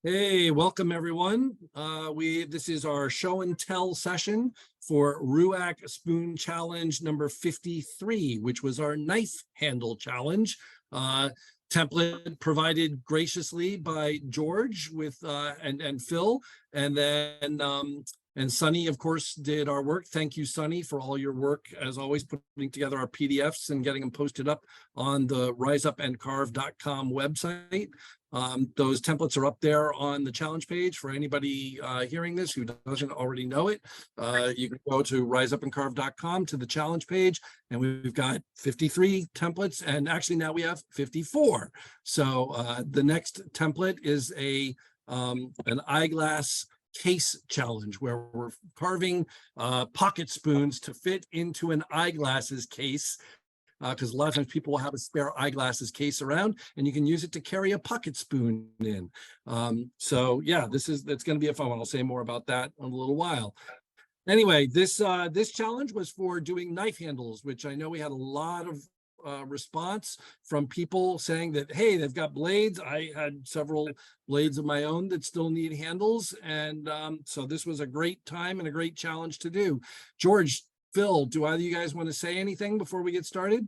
Hey, welcome everyone. This is our show and tell session for RUAC Spoon Challenge number 53, which was our knife handle challenge. Template provided graciously by George with and Phil, and then and Sunny, of course, did our work. Thank you, Sunny, for all your work, as always, putting together our PDFs and getting them posted up on the riseupandcarve.com website. Those templates are up there on the challenge page for anybody hearing this who doesn't already know it. You can go to riseupandcarve.com to the challenge page, and we've got 53 templates, and actually now we have 54. So the next template is an eyeglass case challenge, where we're carving pocket spoons to fit into an eyeglasses case, because a lot of times people will have a spare eyeglasses case around, and you can use it to carry a pocket spoon in. So yeah, it's going to be a fun one. I'll say more about that in a little while. Anyway, this challenge was for doing knife handles, which I know we had a lot of response from people saying that, hey, they've got blades. I had several blades of my own that still need handles, and so this was a great time and a great challenge to do. George, Phil, do either of you guys want to say anything before we get started?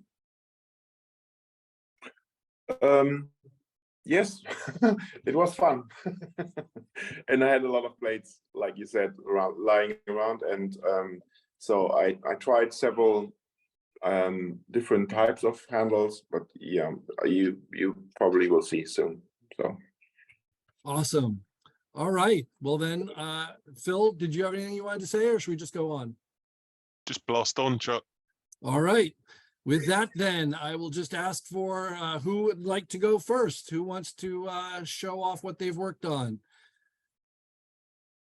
Yes, it was fun. And I had a lot of blades, like you said, lying around, and so I tried several different types of handles, but yeah, you probably will see soon. So awesome. All right, well then, Phil, did you have anything you wanted to say, or should we just go on? Just blast on, Chuck. All right, with that then, I will just ask for who would like to go first. Who wants to show off what they've worked on?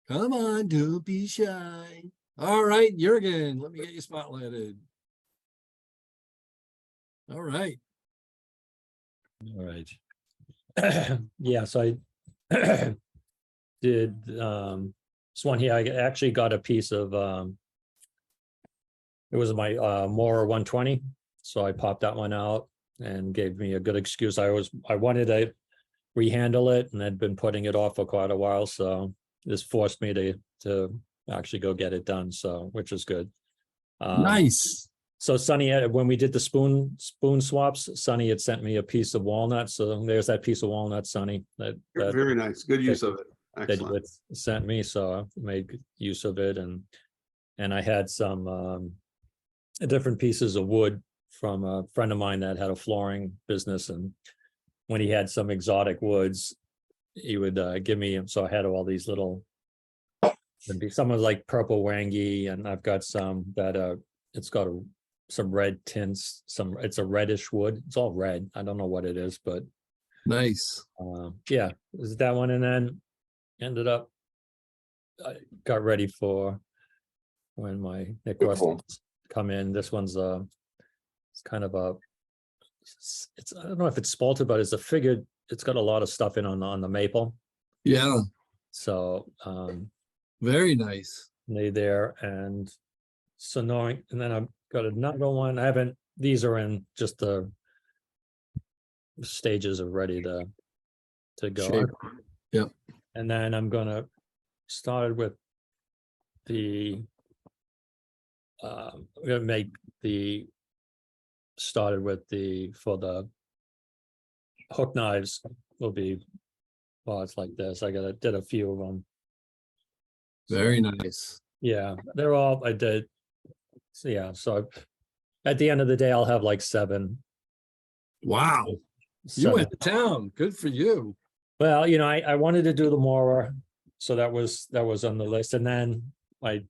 Come on, don't be shy. All right, Jürgen, let me get you spotlighted. All right. Yeah, so I did this one here. I actually got a piece of it was my Mora 120, so I popped that one out and gave me a good excuse. I wanted to rehandle it, and I'd been putting it off for quite a while, so this forced me to actually go get it done, so which is good. Nice. So Sunny, when we did the spoon swaps, Sunny had sent me a piece of walnut. So there's that piece of walnut, Sunny. That very nice. Good use of it. Excellent. That you sent me, so I made use of it, and I had some different pieces of wood from a friend of mine that had a flooring business, and when he had some exotic woods, he would give me them. So I had all these little, some was like purple wangi, and I've got some that it's got some red tints, it's a reddish wood. It's all red. I don't know what it is, but nice. Yeah, is that one. And then ended up, I got ready for when my Nick Weston come in. This one's it's kind of it's I don't know if it's spalted, but it's a figured. It's got a lot of stuff in on the maple. Yeah. So very nice. Lay there, and so knowing, and then I've got another one. These are in just the stages of ready to go. Shape. Yep. And then I'm gonna start with the I'm gonna make the for the hook knives will be, well, it's like this. Did a few of them. Very nice. Yeah, they're all I did. So yeah, so at the end of the day, I'll have like 7. Wow. 7. You went to town. Good for you. Well, I wanted to do the Mora, so that was on the list, and then my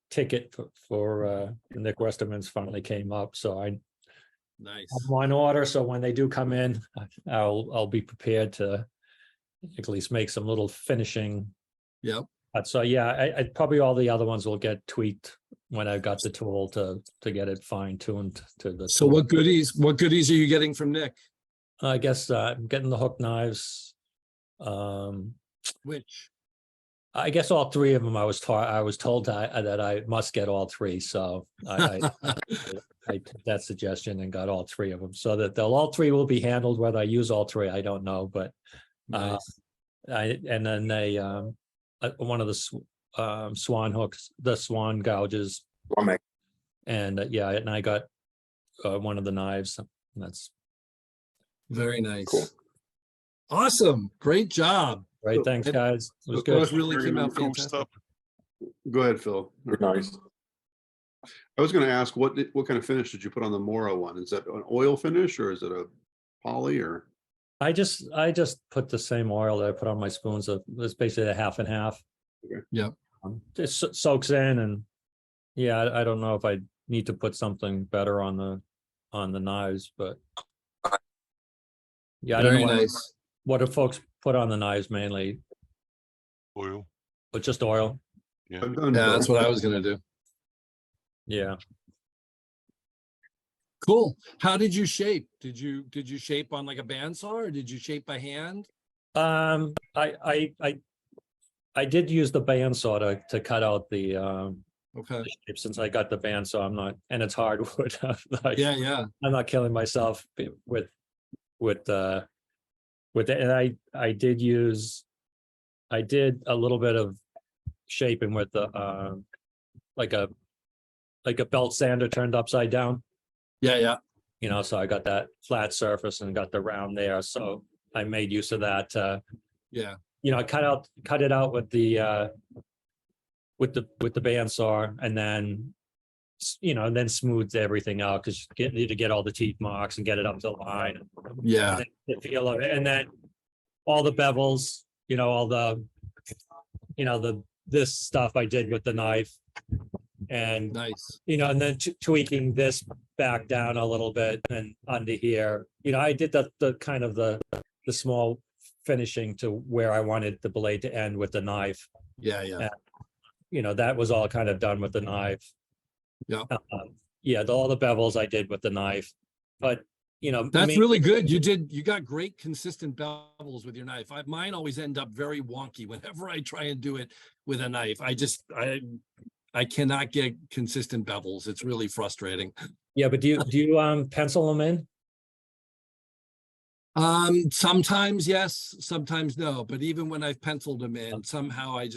ticket for Nick Westerman's finally came up, so nice. I'm on order. So when they do come in, I'll be prepared to at least make some little finishing. Yep. So yeah, I probably all the other ones will get tweaked when I got the tool to get it fine tuned to the. So tool. what goodies are you getting from Nick? I guess I'm getting the hook knives. Which? I guess all 3 of them. I was told that I must get all 3. So I took that suggestion and got all 3 of them. So that all 3 will be handled. Whether I use all 3, I don't know. But nice. And then one of the swan hooks, the swan gouges, and yeah, and I got one of the knives. That's Very nice. Cool. Awesome. Great job. right. Thanks, guys. It was So good. It really came out Cool fantastic. stuff. Go ahead, Phil. Nice. I was going to ask, what kind of finish did you put on the Mora one? Is that an oil finish or is it a poly or? I just put the same oil that I put on my spoons. It's basically a half and half. Okay. Yep. It soaks in, and yeah, I don't know if I need to put something better on the knives, but yeah, I don't Very know nice. what do folks put on the knives mainly, Oil. but just oil. I've done Yeah, that's both. what I was gonna do. Yeah. Cool. How did you shape? Did you shape on like a bandsaw or did you shape by hand? I did use the bandsaw to cut out the Okay. shape, since I got the bandsaw. I'm not, and it's hardwood. Yeah, yeah. I'm not killing myself with it. And I did a little bit of shaping with the like a belt sander turned upside down, Yeah, yeah. so I got that flat surface and got the round there. So I made use of that. Yeah. I cut it out with the bandsaw, and then then smoothed everything out, because you need to get all the teeth marks and get it up to the line. Yeah. And then the feel of it, and then all the bevels, all the this stuff I did with the knife, and Nice. and then tweaking this back down a little bit and under here. I did the kind of the small finishing to where I wanted the blade to end with the knife. Yeah, yeah. That was all kind of done with the knife. Yeah. Yeah, all the bevels I did with the knife, but That's really good. You got great consistent bevels with your knife. Mine always end up very wonky whenever I try and do it with a knife. I cannot get consistent bevels. It's really frustrating. Yeah, but do you pencil them in? Sometimes yes, sometimes no. But even when I've penciled them in, somehow I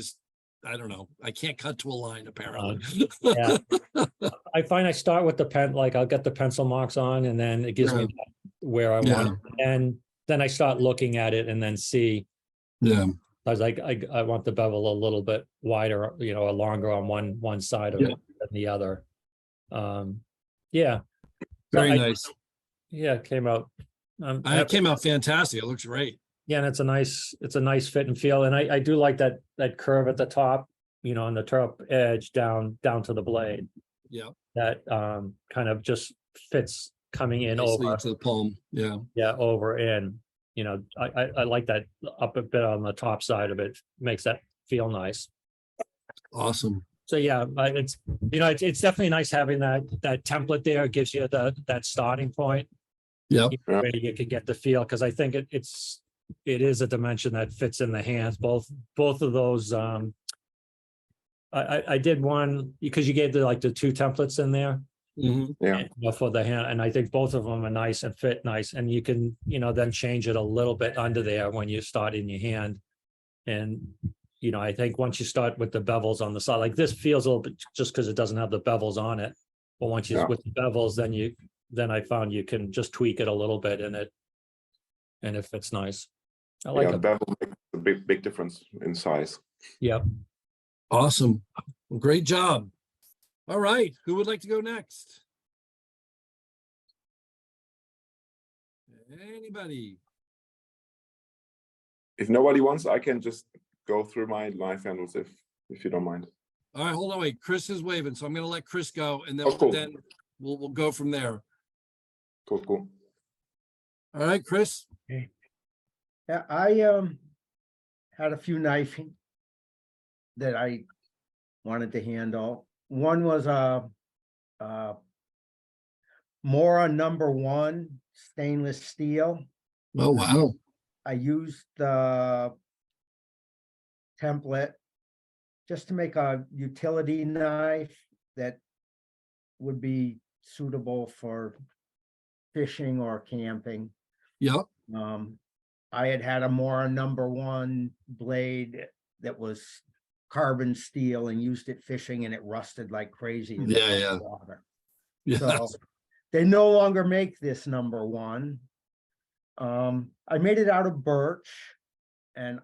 don't know. I can't cut to a line apparently. Yeah, I find I start with the pen, like I'll get the pencil marks on, and then it gives me where I want it. And then I start looking at it and then see. Yeah. I was like, I want the bevel a little bit wider, or longer on one side of it than the other. Yeah. Very nice. Yeah, it came out. It came out fantastic. It looks great. Yeah, and it's a nice fit and feel, and I do like that curve at the top, on the top edge down to the blade. Yeah. That kind of just fits coming in Nicely over to the palm. Yeah. Yeah, over in. I like that up a bit on the top side of it. Makes that feel nice. Awesome. So yeah, it's definitely nice having that template there. It gives you that starting point. Yeah. Where you can get the feel, because I think it is a dimension that fits in the hands. Both of those. I did one because you gave the two templates in there. Mm-hmm. For the hand, and I think both of them are nice and fit nice, and you can then change it a little bit under there when you start in your hand. And I think once you start with the bevels on the side, like this feels a little bit, just because it doesn't have the bevels on it, but once you with the bevels, then I found you can just tweak it a little bit and it fits nice. I like it. Bevel makes a big difference in size. Yep. Awesome. Great job. All right. Who would like to go next? Anybody? If nobody wants, I can just go through my knife handles if you don't mind. All right, hold on, wait. Chris is waving, so I'm going to let Chris go, and then Oh, cool. then we'll go from there. Cool. All right, Chris. Yeah, I had a few knife that I wanted to handle. One was a Mora #1 stainless steel. Oh, wow. I used the template just to make a utility knife that would be suitable for fishing or camping. Yep. I had a Mora #1 blade that was carbon steel and used it fishing, and it rusted like crazy in the Yeah, yeah. water. Yeah. So they no longer make this #1. I made it out of birch, and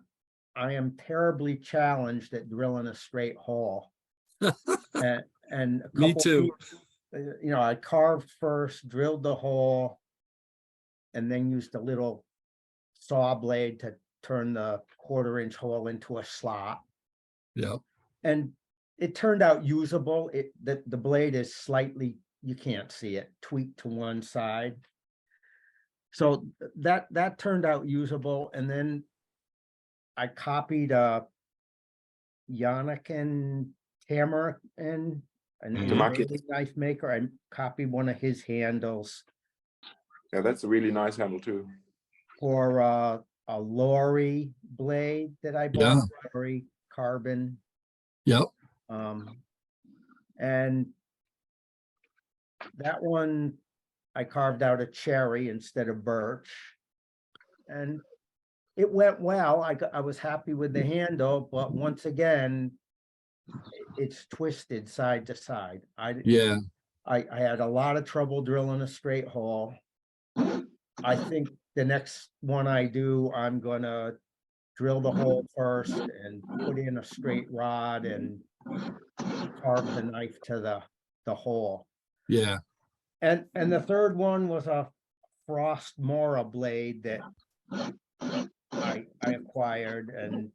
I am terribly challenged at drilling a straight hole. And a Me couple too. you know, I carved first, drilled the hole, and then used a little saw blade to turn the 1/4-inch hole into a slot. Yeah. And it turned out usable. The blade is slightly, you can't see it, tweaked to one side. So that turned out usable. And then I copied Yannick and Tamara and an Mhm. Israeli knife maker. I copied one of his handles Yeah, that's a really nice handle too. for a Lorry blade that I Yeah. bought, Lorry carbon. Yep. And that one, I carved out a cherry instead of birch. And it went well. I was happy with the handle, but once again, it's twisted side to side. Yeah. I had a lot of trouble drilling a straight hole. I think the next one I do, I'm gonna drill the hole first and put in a straight rod and carve the knife to the hole. Yeah. And the third one was a Frost Mora blade that I acquired, and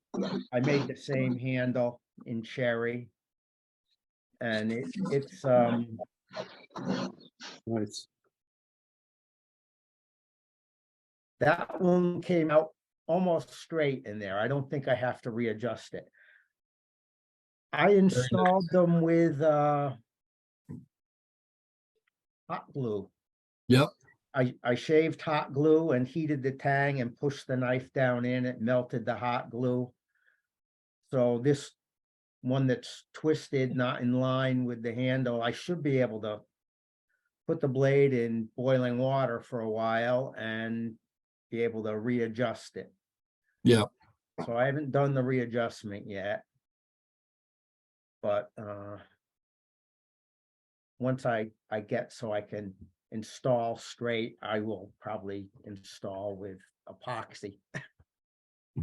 I made the same handle in cherry. And it's Nice. that one came out almost straight in there. I don't think I have to readjust it. I installed them with hot glue. Yep. I shaved hot glue and heated the tang and pushed the knife down in it, melted the hot glue. So this one that's twisted, not in line with the handle, I should be able to put the blade in boiling water for a while and be able to readjust it. Yep. So I haven't done the readjustment yet. But once I get so I can install straight, I will probably install with epoxy,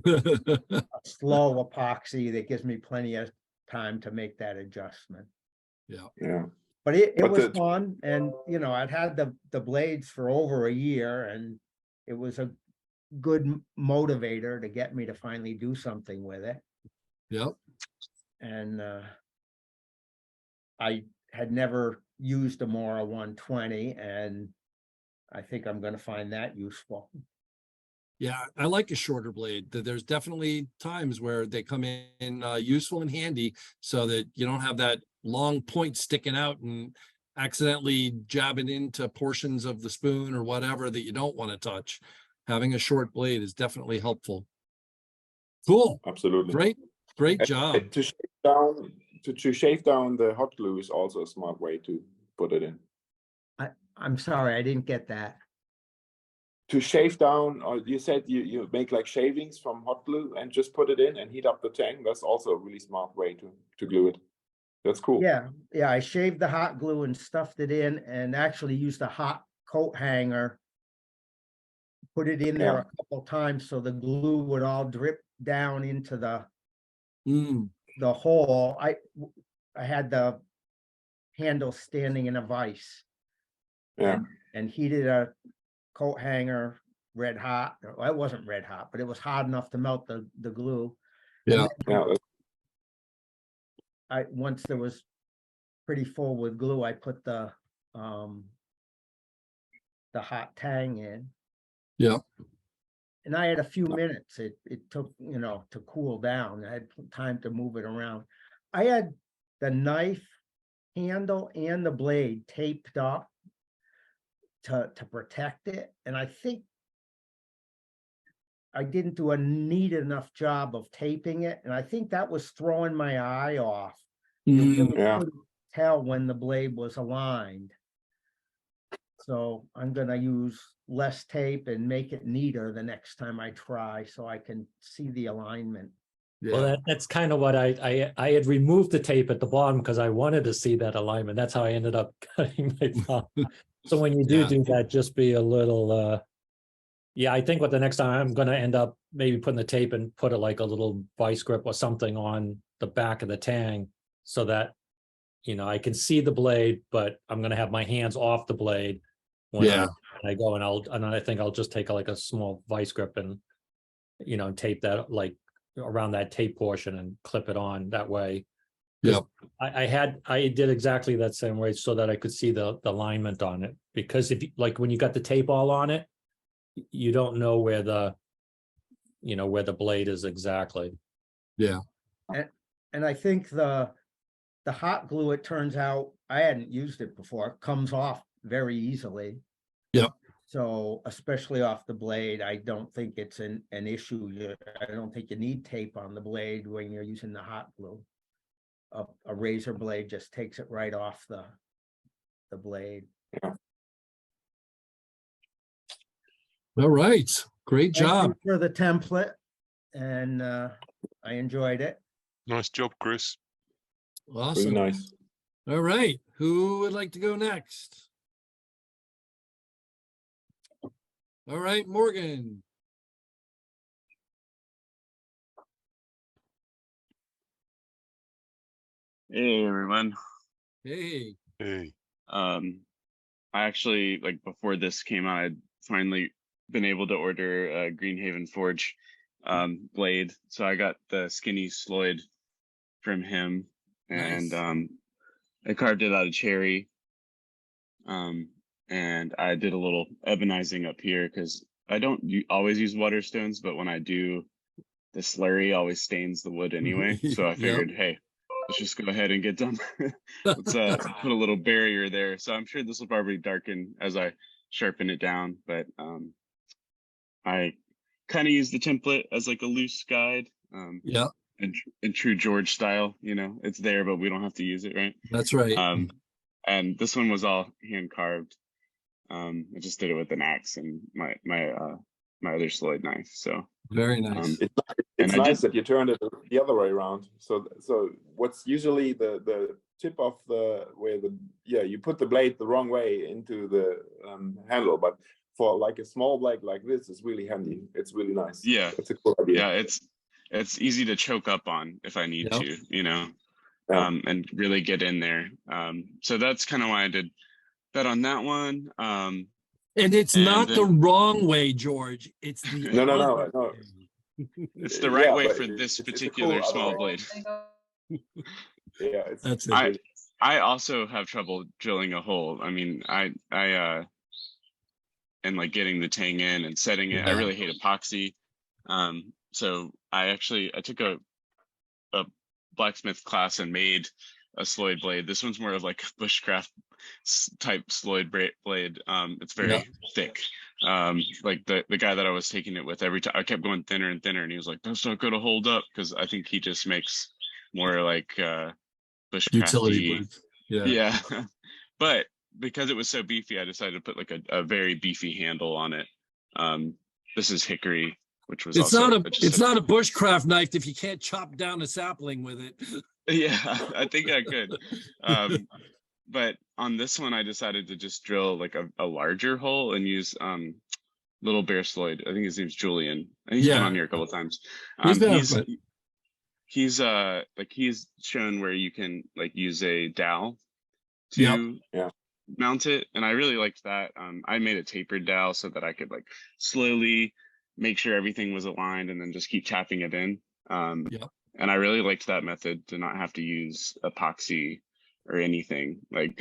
a slow epoxy that gives me plenty of time to make that adjustment. Yeah. But it But was the- fun, and you know, I'd had the blades for over a year, and it was a good motivator to get me to finally do something with it. Yep. And I had never used a Mora 120, and I think I'm gonna find that useful. Yeah, I like a shorter blade. There's definitely times where they come in useful and handy so that you don't have that long point sticking out and accidentally jabbing into portions of the spoon or whatever that you don't want to touch. Having a short blade is definitely helpful. Cool. Absolutely. Great job. To shave down the hot glue is also a smart way to put it in. I'm sorry, I didn't get that. To shave down, or you said you make like shavings from hot glue and just put it in and heat up the tang. That's also a really smart way to glue it. That's cool. Yeah, I shaved the hot glue and stuffed it in, and actually used a hot coat hanger. Put it in there Yeah. a couple times so the glue would all drip down into the hole. I had the handle standing in a vise. Yeah. And heated a coat hanger red hot. Well, it wasn't red hot, but it was hot enough to melt the glue. Yeah. Yeah. Once there was pretty full with glue, I put the hot tang in. Yeah. And I had a few minutes. It took, you know, to cool down. I had time to move it around. I had the knife handle and the blade taped up to protect it. And I think I didn't do a neat enough job of taping it. And I think that was throwing my eye off. You really Yeah. couldn't tell when the blade was aligned. So I'm gonna use less tape and make it neater the next time I try, so I can see the alignment. Well, Yeah, that's kind of what I had removed the tape at the bottom because I wanted to see that alignment. That's how I ended up cutting my thumb. So when you Yeah. do that, just be a little, yeah, I think what the next time I'm gonna end up maybe putting the tape and put it like a little vice grip or something on the back of the tang so that, I can see the blade, but I'm gonna have my hands off the blade when Yeah. I go, and I think I'll just take like a small vice grip and, tape that like around that tape portion and clip it on that way. 'Cause Yep. I did exactly that same way so that I could see the alignment on it, because if you, like, when you got the tape all on it, you don't know where where the blade is exactly. And I think the hot glue, it turns out, I hadn't used it before, comes off very easily. Yep. So especially off the blade, I don't think it's an issue. I don't think you need tape on the blade when you're using the hot glue. A razor blade just takes it right off the blade. All right. Great Thank job. you for the template, and I enjoyed it. Nice job, Chris. Really Awesome. nice. All right. Who would like to go next? All right, Morgan. Hey everyone. Hey. Hey. I actually, like, before this came out, I'd finally been able to order a Greenhaven Forge blade. So I got the skinny Sloyd from him, and Nice. I carved it out of cherry. And I did a little ebonizing up here because I don't always use water stones, but when I do, the slurry always stains the wood anyway. So I Yep. figured, hey, let's just go ahead and get done. Let's put a little barrier there. So I'm sure this will probably darken as I sharpen it down, but I kind of use the template as like a loose guide. Yeah, In true George style, it's there, but we don't have to use it, right? that's right. And this one was all hand carved. I just did it with an axe and my other Sloyd knife. So Very nice. It's I nice did- that you turned it the other way around. So what's usually the tip of you put the blade the wrong way into the handle, but for like a small blade like this, it's really handy. It's really nice. Yeah. It's a cool idea. Yeah, it's easy to choke up on if I need Yep. to, Yeah. and really get in there. So that's kind of why I did that on that one. And it's and not then- the wrong way, George. It's the No. other No. way. It's the right Yeah, way but for this it's a particular cool other small way. blade. Yeah, That's it. I I also have trouble drilling a hole. I mean, I and like getting the tang in and setting it. I Yeah. really hate epoxy. So I took a blacksmith class and made a Sloyd blade. This one's more of like a bushcraft type Sloyd blade. It's very thick. Like the guy that I was taking it with, every time I kept going thinner and thinner, and he was like, "That's not going to hold up," because I think he just makes more like Utility bushcrafty. blades. Yeah. Yeah. But because it was so beefy, I decided to put like a very beefy handle on it. This is hickory, which was It's also not a bushcraft knife if you can't chop down a sapling with it. Yeah, I think I could. But on this one, I decided to just drill like a larger hole and use Little Bear Sloyd. I think his name's Julian. And he's been on here a couple of times. He's shown where you can like use a dowel to mount it, and I really liked that. I made a tapered dowel so that I could like slowly make sure everything was aligned and then just keep tapping it in. And I really liked that method, to not have to use epoxy or anything, like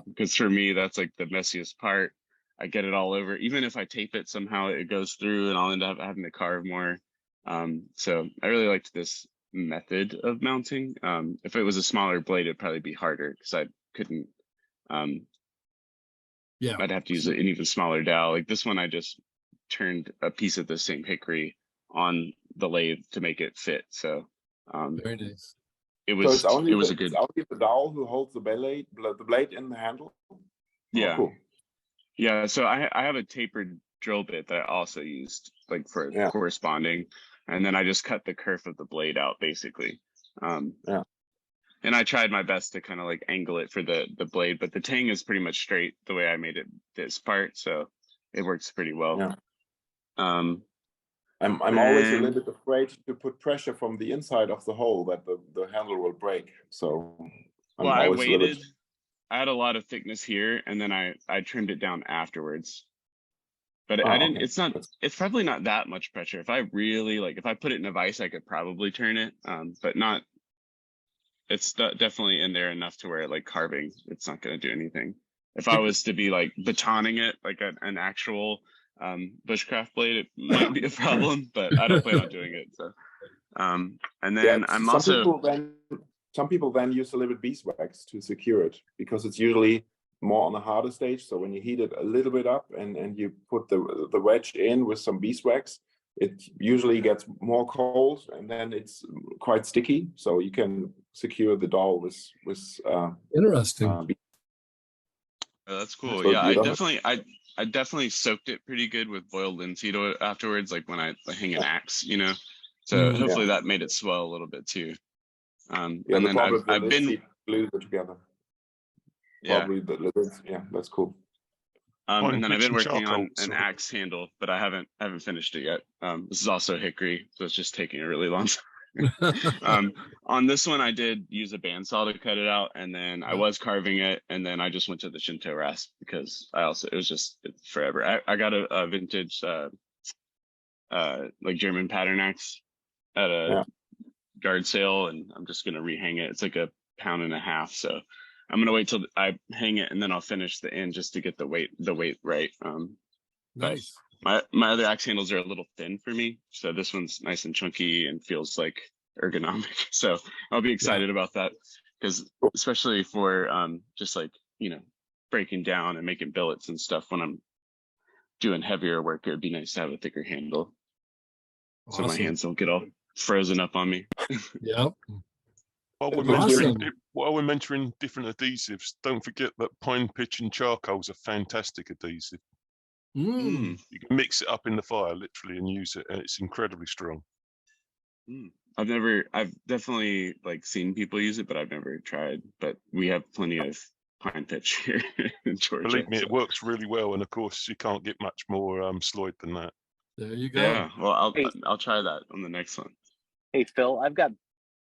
because for me that's like the messiest part. I get it all over. Even if I tape it, somehow it goes through and I'll end up having to carve more. So I really liked this method of mounting. If it was a smaller blade, it'd probably be harder because I couldn't I'd have to use an even smaller dowel. Like this one, I just turned a piece of the same hickory on the lathe to make it fit. So Very nice. It was a good. It's only the dowel who holds the blade in the handle. Yeah. Oh, cool. Yeah, so I have a tapered drill bit that I also used like for Yeah. corresponding, and then I just cut the kerf of the blade out basically. Yeah. And I tried my best to kind of like angle it for the blade, but the tang is pretty much straight the way I made it this part, so it works pretty well. Yeah. Um, I'm always a then- little bit afraid to put pressure from the inside of the hole that the handle will break. So I'm well, I always a little waited. bit. I had a lot of thickness here, and then I trimmed it down afterwards. But Oh, I didn't. okay. It's not. It's probably not that much pressure. If I really like, if I put it in a vise, I could probably turn it. But not. It's definitely in there enough to where like carving, it's not going to do anything. If I was to be like batoning it like an actual bushcraft blade, it might be a problem. But I don't plan on doing it. So, and then I'm some also. people then use a little bit beeswax to secure it because it's usually more on the harder stage. So when you heat it a little bit up and you put the wedge in with some beeswax, it usually gets more cold and then it's quite sticky. So you can secure the dowel with Interesting. Oh, that's cool. So Yeah, you don't- I definitely soaked it pretty good with boiled linseed oil afterwards, like when I hang an axe, you know. So Mm. hopefully that made it swell a little bit too. Yeah, And the then problem I've with been linseed glues it together. yeah. Probably yeah, that's cool. Pine And then I've pitch been and working charcoal, on an sorry. axe handle, but I haven't finished it yet. This is also hickory, so it's just taking a really long time. On this one, I did use a bandsaw to cut it out, and then I was carving it, and then I just went to the Shinto rasp because it was just forever. I got a vintage like German pattern axe at a yard sale, and I'm just gonna rehang it. It's like a pound and a half, so I'm gonna wait till I hang it, and then I'll finish the end just to get the weight right. Nice. My other axe handles are a little thin for me, so this one's nice and chunky and feels like ergonomic. So I'll be excited about that because especially for just like breaking down and making billets and stuff when I'm doing heavier work, it would be nice to have a thicker handle so my Awesome. hands don't get all frozen up on me. Yep. While we're Awesome. mentoring different adhesives, don't forget that pine pitch and charcoal is a fantastic adhesive. Mm. You can mix it up in the fire literally and use it, and it's incredibly strong. I've definitely like seen people use it, but I've never tried. But we have plenty of pine pitch here in Georgia. Believe me, so. it works really well, and of course, you can't get much more sloyd than that. There you go. Yeah, well, Hey. I'll try that on the next one. Hey, Phil, I've got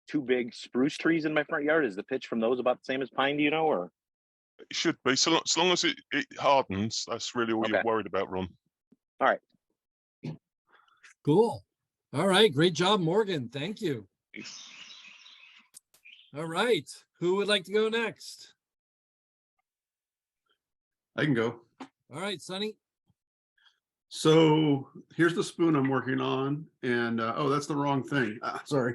2 big spruce trees in my front yard. Is the pitch from those about the same as pine, do you know, or? It should be, so long as it hardens. That's really all you're Okay. worried about, Ron. All right. Cool. All right. Great job, Morgan. Thank you. Thanks. All right. Who would like to go next? I can go. All right, Sonny. So here's the spoon I'm working on, and oh, that's the wrong thing. Sorry.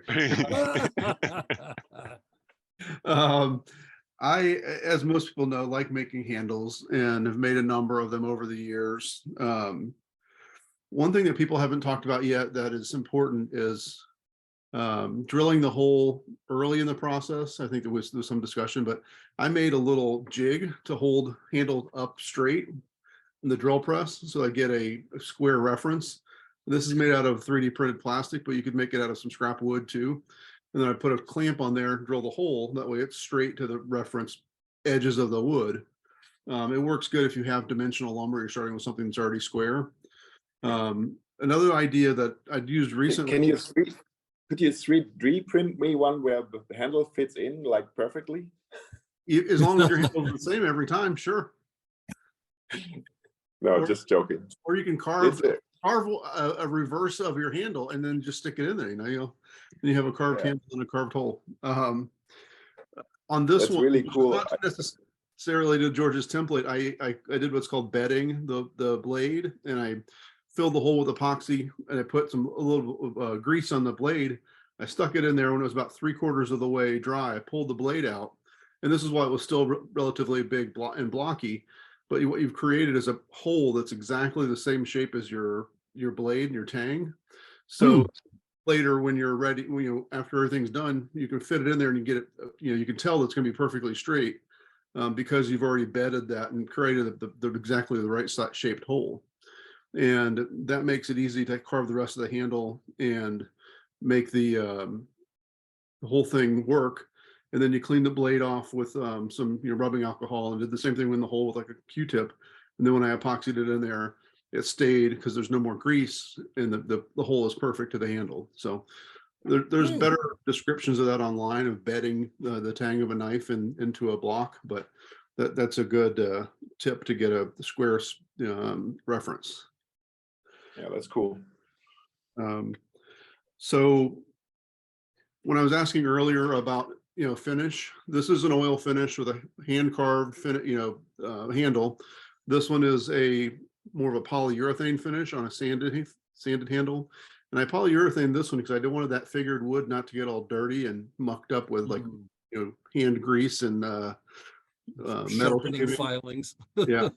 I, as most people know, like making handles and have made a number of them over the years. One thing that people haven't talked about yet that is important is drilling the hole early in the process. I think there was some discussion, but I made a little jig to hold handle up straight in the drill press, so I get a square reference. This is made out of 3D printed plastic, but you could make it out of some scrap wood too. And then I put a clamp on there, drill the hole. That way it's straight to the reference edges of the wood. It works good if you have dimensional lumber, you're starting with something that's already square. Another idea that I'd used recently. Could you 3D print me one where the handle fits in like perfectly? As long as your handle is the same every time, sure. No, just joking. Or you can carve a reverse of your handle and then just stick it in there. You have a carved handle and a carved hole. On this That's one, really cool. Not necessarily to George's template. I did what's called bedding the blade, and I filled the hole with epoxy, and I put a little grease on the blade. I stuck it in there when it was about 3/4 of the way dry. I pulled the blade out, and this is why it was still relatively big and blocky. But what you've created is a hole that's exactly the same shape as your blade and your tang. So later, when you're ready, after everything's done, you can fit it in there and you get it. You can tell it's going to be perfectly straight. because you've already bedded that and created the exactly the right shaped hole. And that makes it easy to carve the rest of the handle and make the whole thing work. And then you clean the blade off with some rubbing alcohol, and did the same thing in the hole with like a Q-tip. And then when I epoxied it in there, it stayed because there's no more grease, and the hole is perfect to the handle. So there's better descriptions of that online, of bedding the tang of a knife into a block, but that's a good tip to get a square reference. Yeah, that's cool. So when I was asking earlier about finish, this is an oil finish with a hand carved handle. This one is a more of a polyurethane finish on a sanded handle. And I polyurethane this one because I didn't want that figured wood not to get all dirty and mucked up with like hand grease and metal Sharpening shaving. filings. Yeah.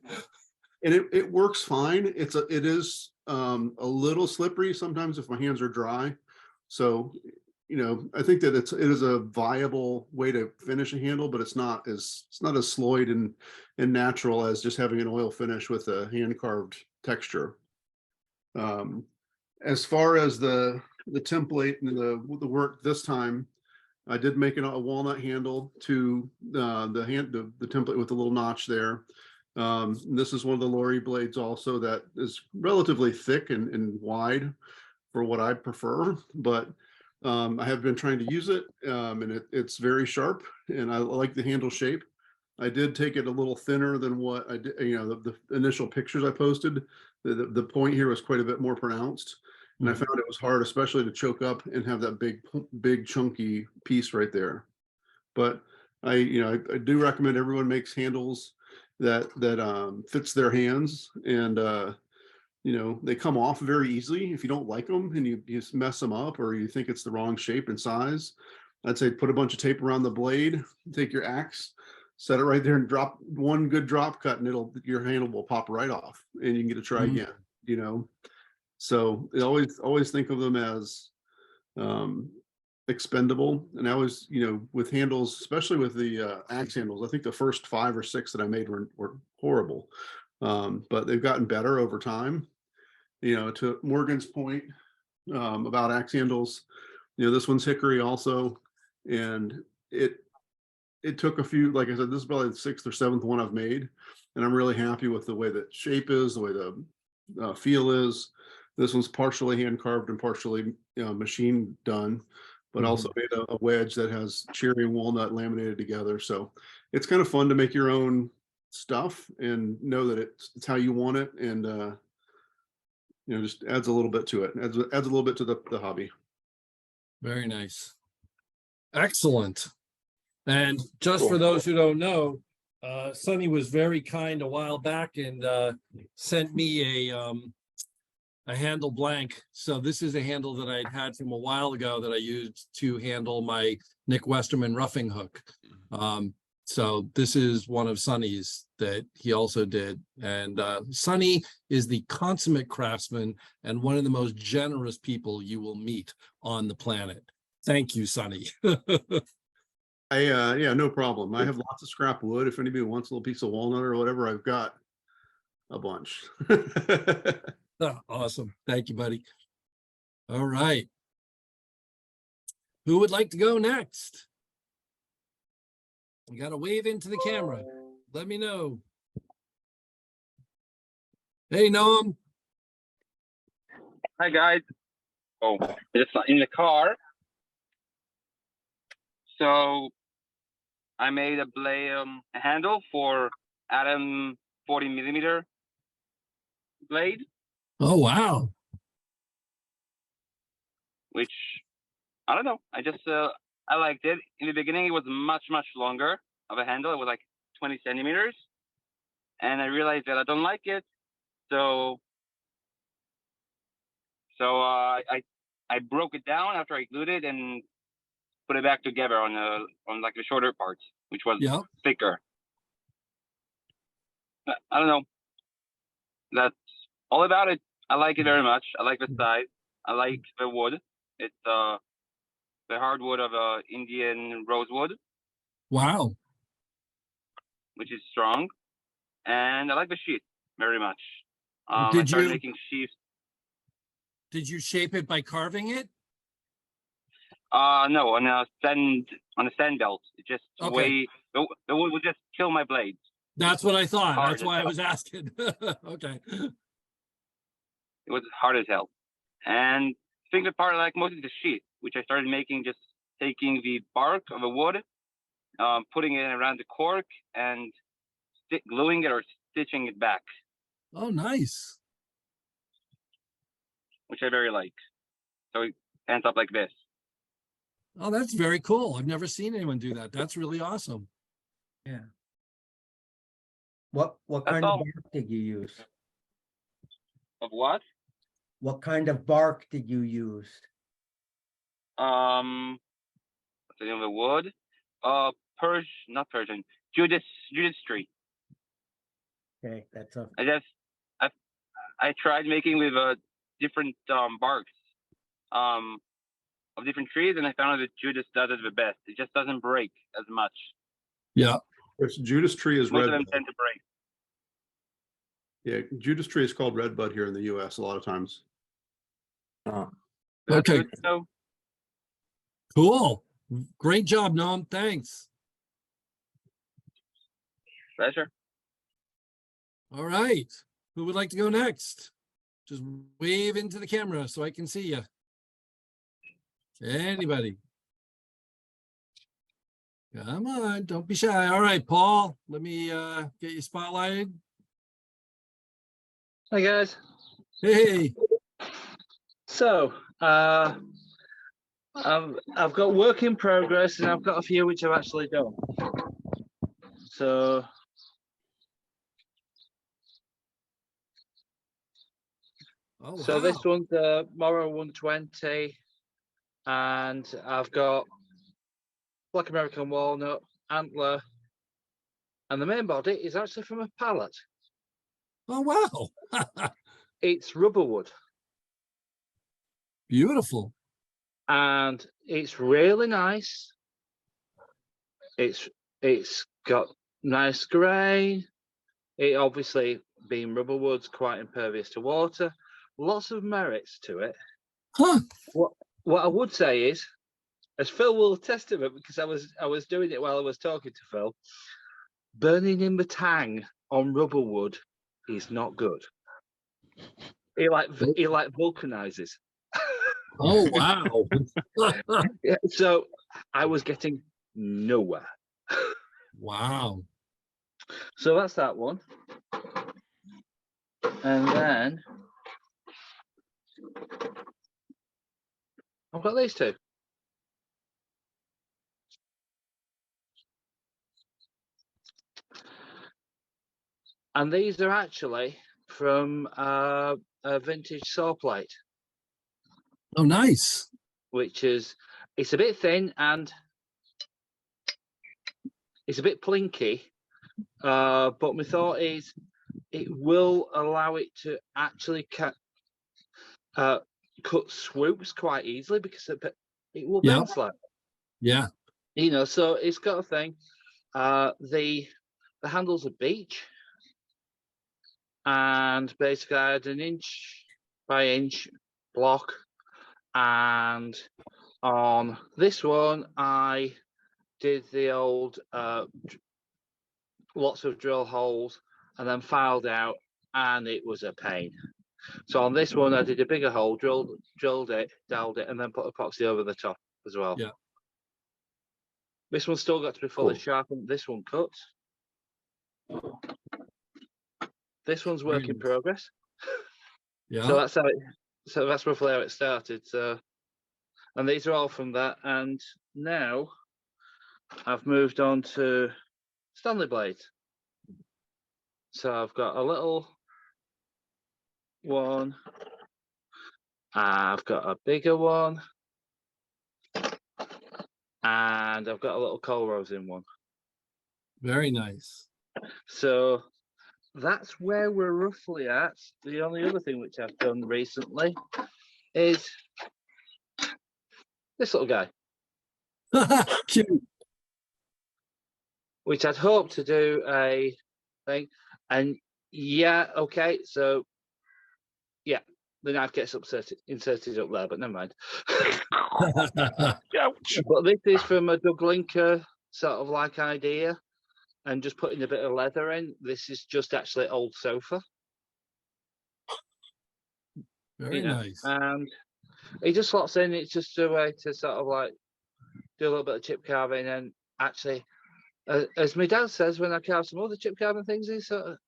And it works fine. It is a little slippery sometimes if my hands are dry. So I think that it is a viable way to finish a handle, but it's not as sloyd and natural as just having an oil finish with a hand carved texture. As far as the template and the work this time, I did make a walnut handle to the template with a little notch there. This is one of the Lori blades also that is relatively thick and wide for what I prefer, but I have been trying to use it, and it's very sharp, and I like the handle shape. I did take it a little thinner than what I did, the initial pictures I posted. The point here was quite a bit more pronounced, and I found it was hard, especially to choke up and have that big chunky piece right there. But I do recommend everyone makes handles that fits their hands, and they come off very easily. If you don't like them and you just mess them up, or you think it's the wrong shape and size, I'd say put a bunch of tape around the blade, take your axe, set it right there, and drop one good drop cut, and your handle will pop right off, and you can get to try again. So I always think of them as expendable. And I always, with handles, especially with the axe handles, I think the first 5 or 6 that I made were horrible, but they've gotten better over time. To Morgan's point about axe handles, this one's hickory also, and it took a few, like I said, this is probably the 6th or 7th one I've made, and I'm really happy with the way that shape is, the way the feel is. This one's partially hand carved and partially machine done, but also made a wedge that has cherry and walnut laminated together. So it's kind of fun to make your own stuff and know that it's how you want it, and just adds a little bit to it. Adds a little bit to the hobby. Very nice. Excellent. And just Cool. for those who don't know, Sonny was very kind a while back and sent me a handle blank. So this is a handle that I'd had from a while ago that I used to handle my Nick Westerman roughing hook. So this is one of Sonny's that he also did. And Sonny is the consummate craftsman and one of the most generous people you will meet on the planet. Thank you, Sonny. Yeah, no problem. I have lots of scrap wood. If anybody wants a little piece of walnut or whatever, I've got a bunch. Oh, awesome. Thank you, buddy. All right. Who would like to go next? You got to wave into the camera. Let me know. Hey, Noam. Hi, guys. Oh, just in the car. So I made a blade a handle for Adam 40mm blade, Oh, wow. which I don't know. I liked it. In the beginning, it was much longer of a handle. It was like 20 centimeters, and I realized that I don't like it. So I broke it down after I glued it and put it back together on like the shorter parts, which was thicker. I don't know. That's all about it. I like it very much. I like the size. I like the wood. It's the hardwood of Indian rosewood. Wow. which is strong, and I like the sheath very much. I Did started you- making sheaths. Did you shape it by carving it? No, on a sand belt. It just Okay. the wood would just kill my blades. That's what I thought. Hard That's as why I hell. was asking. Okay. It was hard as hell. And I think the part I like most is the sheath, which I started making just taking the bark of a wood, putting it around the cork and gluing it or stitching it back, Oh, nice. which I very like. So it ends up like this. Oh, that's very cool. I've never seen anyone do that. That's really awesome. What That's kind of all. bark did you use? Of what? What kind of bark did you use? What's the name of the wood? Not Persian. Judas tree. Okay, that's a, I tried making with different barks of different trees, and I found that Judas does it the best. It just doesn't break as much. Yeah. It's Judas tree is Most of red. them tend to break. Yeah, Judas tree is called redbud here in the US a lot of times. That's Okay. good to know. Cool. Great job, Noam. Thanks. Pleasure. All right. Who would like to go next? Just wave into the camera so I can see you. Anybody? Come on, don't be shy. All right, Paul, let me get you spotlighted. Hi guys. Hey, So I've got work in progress and I've got a few which I've actually done. So oh, so wow. this one's Morrow 120, and I've got Black American Walnut, Antler, and the main body is actually from a pallet. Oh, wow. It's rubber wood. Beautiful. And it's really nice. It's got nice grain. It obviously, being rubber wood's quite impervious to water. Lots of merits to it. Huh. What I would say is, as Phil will attest to it, because I was doing it while I was talking to Phil, burning in the tang on rubber wood is not good. It like vulcanizes. Oh, wow. Yeah, so I was getting nowhere. Wow. So that's that one. And then I've got these two. And these are actually from a vintage saw plate, Oh, nice. which is, it's a bit thin and it's a bit plinky, but my thought is it will allow it to actually cut swoops quite easily because it will Yeah. bend slightly. Yeah. You know, so it's got a thing. The handles are beech, and basically I had an inch by inch block, and on this one I did the old lots of drill holes and then filed out, and it was a pain. So on this one I did a bigger hole, drilled it, doweled it, and then put epoxy over the top as well. Yeah. This one's still got to be fully Cool. sharpened. This one cuts. This one's work in Nice. progress. Yeah. So that's how it. So that's roughly how it started. So, and these are all from that. And now I've moved on to Stanley blades. So I've got a little one. I've got a bigger one, and I've got a little coal rosin one. Very nice. So that's where we're roughly at. The only other thing which I've done recently is this little guy. Cute. which I'd hoped to do a thing. And yeah, okay, so yeah, the knife gets inserted up there, but never mind. Ouch. But this is from a Doug Linker sort of like idea, and just putting a bit of leather in. This is just actually old sofa. Very nice. And it just slots in. It's just a way to sort of like do a little bit of chip carving. And actually, as my dad says, when I carve some other chip carving things,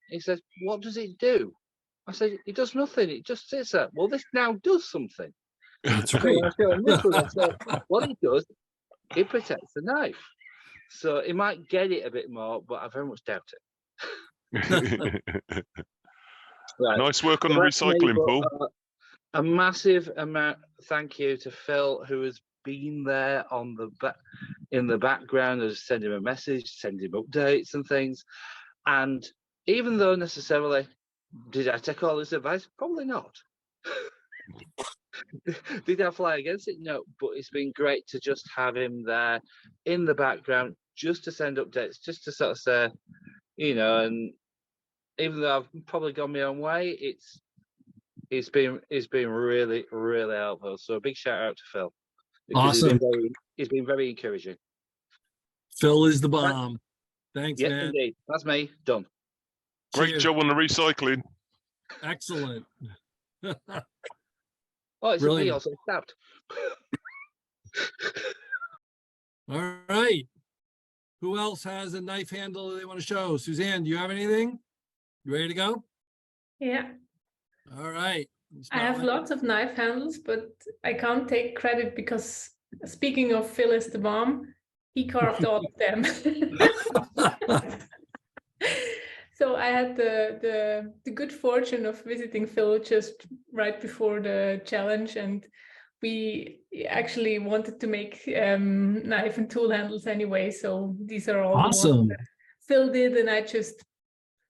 he says, "What does it do?" I said, "It does nothing. It just sits there." Well, this now does something. That's So right. when I show him this one, I said, what it does, it protects the knife. So it might get it a bit more, but I very much doubt it. Right. Nice work on the That's me, recycling, but, Paul. a massive amount thank you to Phil, who has been there on the in the background, as sending him a message, sending him updates and things. And even though necessarily did I take all his advice? Probably not. Did I fly against it? No, but it's been great to just have him there in the background, just to send updates, just to sort of say, and even though I've probably gone my own way, it's been really, really helpful. So a big shout out to Phil. Because Awesome. He's been very encouraging. Phil is the bomb. Thanks, Yes, man. indeed. That's me. Done. Great Cheers. job on the recycling. Excellent. Oh, it's Brilliant. me also stabbed. All right. Who else has a knife handle they want to show? Suzanne, do you have anything? You ready to go? Yeah, All right. I have lots of knife handles, but I can't take credit because speaking of Phil is the bomb, he carved all of them. So I had the good fortune of visiting Phil just right before the challenge, and we actually wanted to make knife and tool handles anyway. So these are all the ones Awesome. that Phil did, and I just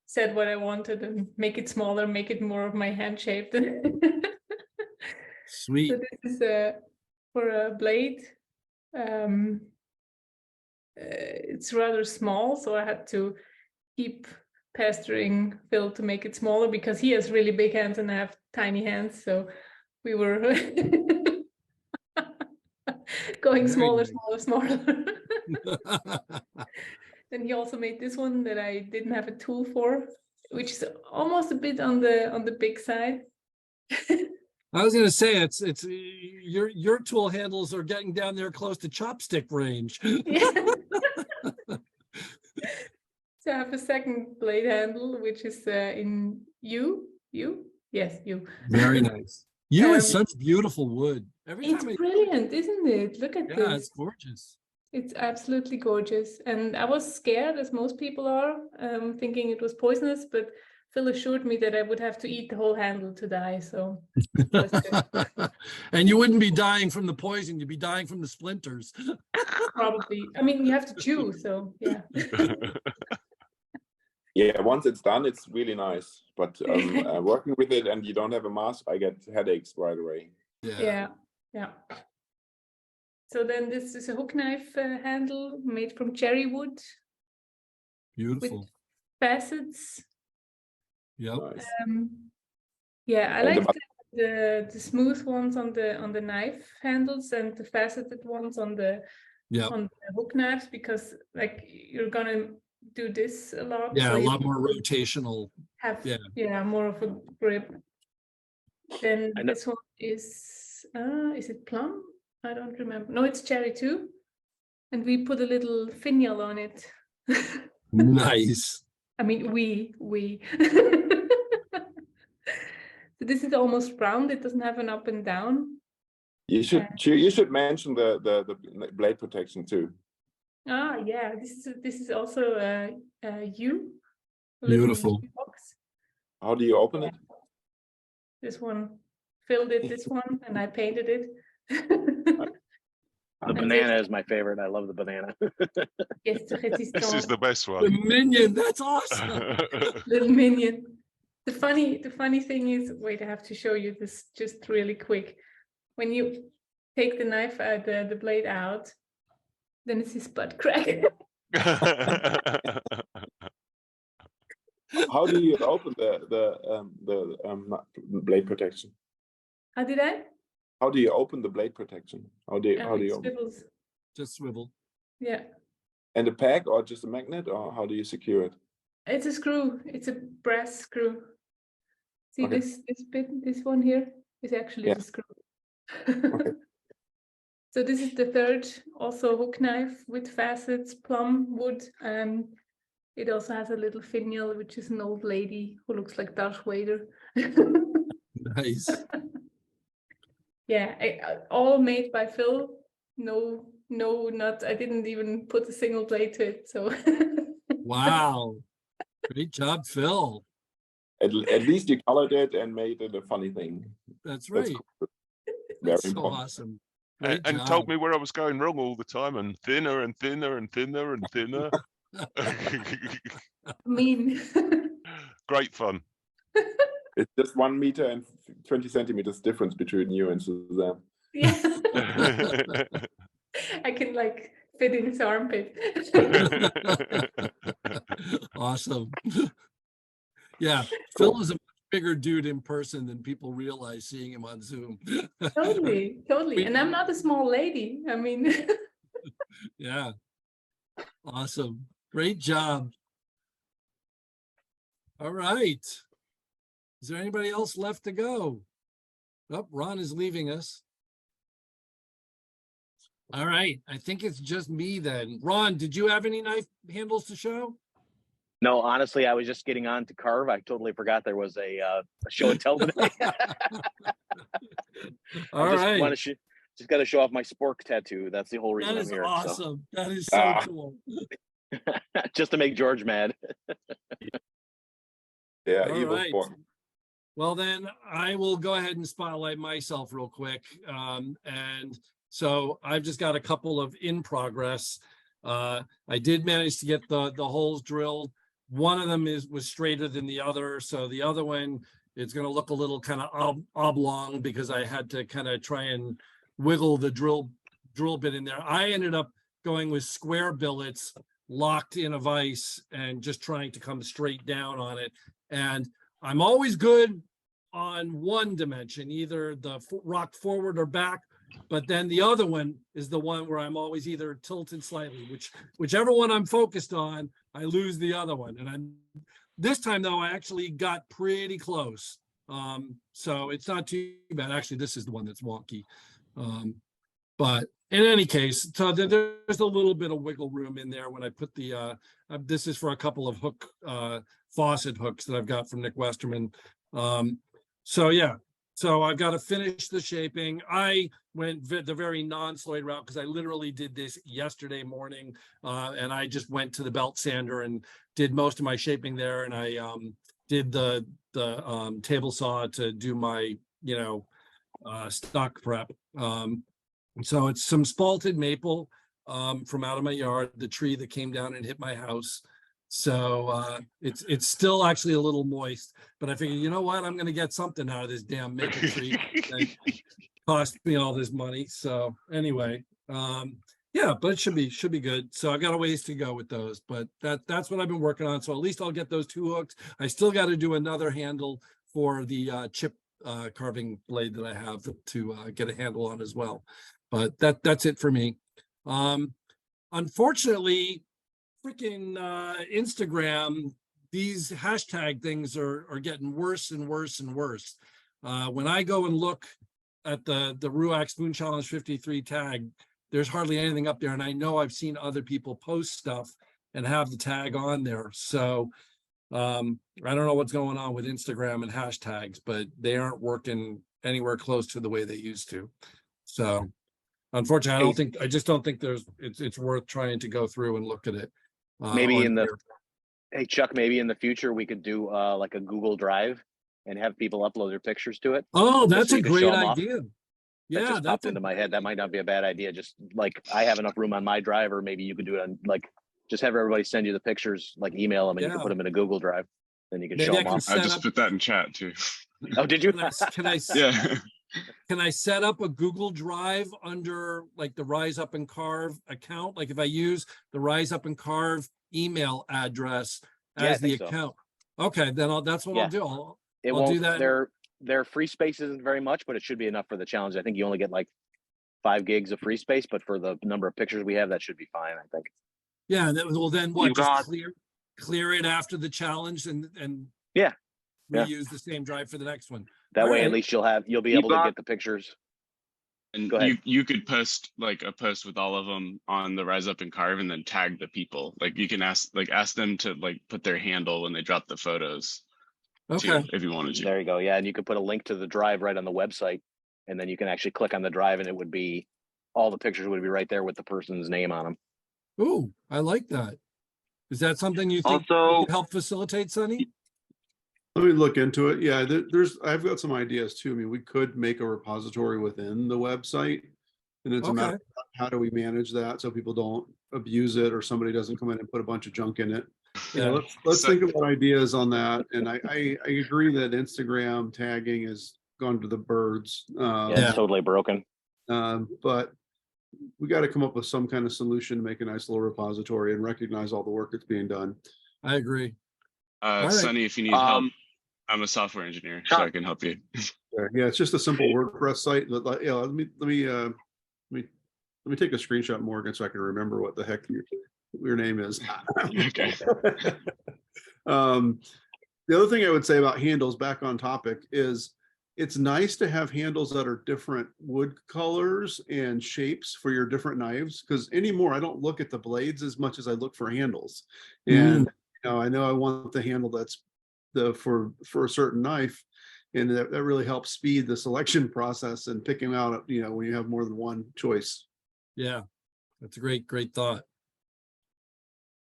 said what I wanted and make it smaller, make it more of my hand shaped. Sweet. So this is for a blade. It's rather small, so I had to keep pestering Phil to make it smaller because he has really big hands and I have tiny hands. So we were going Very smaller, nice. smaller. Then he also made this one that I didn't have a tool for, which is almost a bit on the big side. I was gonna say it's your tool handles are getting down there close to chopstick range. Yeah. So I have a second blade handle, which is in U. Yes, U. Very nice. You is Um, such beautiful wood. Every It's time brilliant, isn't it? Look at yeah, this. it's gorgeous. It's absolutely gorgeous. And I was scared, as most people are, thinking it was poisonous, but Phil assured me that I would have to eat the whole handle to die. So that's good. And you wouldn't be dying from the poison, you'd be dying from the splinters. Probably. I mean, you have to chew, so yeah. Yeah, once it's done, it's really nice. But working with it and you don't have a mask, I get headaches right away. Yeah. So then this is a hook knife handle made from cherry wood Beautiful. with facets. Yep. Nice. Yeah, I And like the smooth ones on the knife handles and the faceted ones on the hook knives, because like you're gonna do this a lot. Yeah, so a you lot more rotational. have Yeah. more of a grip. Then I know. this one is it plum? I don't remember. No, it's cherry too. And we put a little finial on it. Nice. I mean, we. So this is almost round. It doesn't have an up and down. You should mention the blade protection too. Yeah. This is also a U. Beautiful. Box. How do you open it? This one. Phil did this one, and I painted it. The banana is my favorite. I love the banana. Yes, This is the best The one. minion, that's awesome. Little minion. The funny thing is, wait, I have to show you this just really quick. When you take the knife out, the blade out, then it's his butt crack. How do you open the blade protection? How did I? How do you open the blade protection? How do you It open? swivels. Just swivel. Yeah. And a peg or just a magnet, or how do you secure it? It's a screw. It's a brass screw. See Okay. this bit, this one here is actually Yeah. the screw. Okay. So this is the third, also hook knife with facets, plum wood. It also has a little finial, which is an old lady who looks like Darth Vader. Nice. Yeah, all made by Phil. No, not. I didn't even put a single blade to it. So Wow. Great job, Phil. At least you colored it and made it a funny thing. That's That's right. cool. Very That's so important. awesome. Great And job. told me where I was going wrong all the time, and thinner and thinner and thinner and thinner. mean. Great fun. It's just 1 meter and 20 centimeters difference between you and Suzanne. Yeah. I can like fit in his armpit. Awesome. Yeah, Phil is a much bigger dude in person than people realize seeing him on Zoom. Totally. And I'm not a small lady. I mean, Yeah. Awesome. Great job. All right. Is there anybody else left to go? Oh, Ron is leaving us. All right. I think it's just me then. Ron, did you have any knife handles to show? No, honestly, I was just getting on to carve. I totally forgot there was a show and tell today. All right. Just got to show off my spork tattoo. That's the whole reason That I'm is here. awesome. That is so cool. So. Just to make George mad. Yeah, All evil right. sport. Well, then I will go ahead and spotlight myself real quick. And so I've just got a couple of in progress. I did manage to get the holes drilled. One of them was straighter than the other. So the other one is going to look a little kind of oblong because I had to kind of try and wiggle the drill bit in there. I ended up going with square billets locked in a vise and just trying to come straight down on it. And I'm always good on one dimension, either the rock forward or back, but then the other one is the one where I'm always either tilted slightly, whichever one I'm focused on, I lose the other one. And this time though, I actually got pretty close. So it's not too bad. Actually, this is the one that's wonky. But in any case, so there's a little bit of wiggle room in there when I put the, this is for a couple of hook, faucet hooks that I've got from Nick Westerman. So yeah, so I've got to finish the shaping. I went the very non-Sloyd route because I literally did this yesterday morning, and I just went to the belt sander and did most of my shaping there. And I did the table saw to do my, stock prep. So it's some spalted maple from out of my yard, the tree that came down and hit my house. So it's still actually a little moist, but I figured, you know what, I'm gonna get something out of this damn maple tree. That cost me all this money. So anyway, yeah, but it should be good. So I've got a ways to go with those, but that's what I've been working on. So at least I'll get those 2 hooks. I still got to do another handle for the chip carving blade that I have to get a handle on as well. But that's it for me. Unfortunately, freaking Instagram, these hashtag things are getting worse and worse and worse. When I go and look at the RUAC Spoon Challenge 53 tag, there's hardly anything up there. And I know I've seen other people post stuff and have the tag on there. So I don't know what's going on with Instagram and hashtags, but they aren't working anywhere close to the way they used to. So unfortunately, I just don't think it's worth trying to go through and look at it. Hey Chuck, maybe in the future we could do like a Google Drive and have people upload their pictures to it. Oh, that's a great idea. Yeah, that just popped into my head. That might not be a bad idea. Just like I have enough room on my drive, or maybe you could do it on like just have everybody send you the pictures, like email them, and you can put them in a Google Drive. Then you can show them off. I just put that in chat too. Oh, did you? Yeah. Can I set up a Google Drive under like the Rise Up and Carve account? Like if I use the Rise Up and Carve email address as the account. Okay, then that's what Yeah. I'll do. I'll It I'll do won't, that. their free space isn't very much, but it should be enough for the challenge. I think you only get like 5 gigs of free space, but for the number of pictures we have, that should be fine, I think. Yeah, and well, then what? You Just got- clear it after the challenge and Yeah. Yeah. reuse the same drive for the next one. That All way, at right. least you'll be You able to got- get the pictures. And Go ahead. you could post like a post with all of them on the Rise Up and Carve, and then tag the people. Like you can ask them to like put their handle when they drop the photos Okay. too, if you wanted to. There you go. Yeah, and you could put a link to the drive right on the website, and then you can actually click on the drive, and it would be all the pictures would be right there with the person's name on them. Ooh, I like that. Is that something you think Also- could help facilitate, Sonny? Let me look into it. Yeah, I've got some ideas too. I mean, we could make a repository within the website. And it's a matter of how do we manage that so people don't abuse it or somebody doesn't come in and put a bunch of junk in it. Yeah. Let's So- think about ideas on that. And I agree that Instagram tagging has gone to the birds. Yeah, Yeah. it's totally broken. But we got to come up with some kind of solution to make a nice little repository and recognize all the work that's being done. I agree. right. Sonny, if you need help, Um, I'm a software engineer, so I can help you. Yeah, it's just a simple WordPress site. Yeah, let me take a screenshot, Morgan, so I can remember what the heck your name is. Okay. The other thing I would say about handles, back on topic, is it's nice to have handles that are different wood colors and shapes for your different knives. Because anymore, I don't look at the blades as much as I look for handles. And I know I want the handle that's for a certain knife, and that really helps speed the selection process and picking out, when you have more than one choice. Yeah, that's a great thought.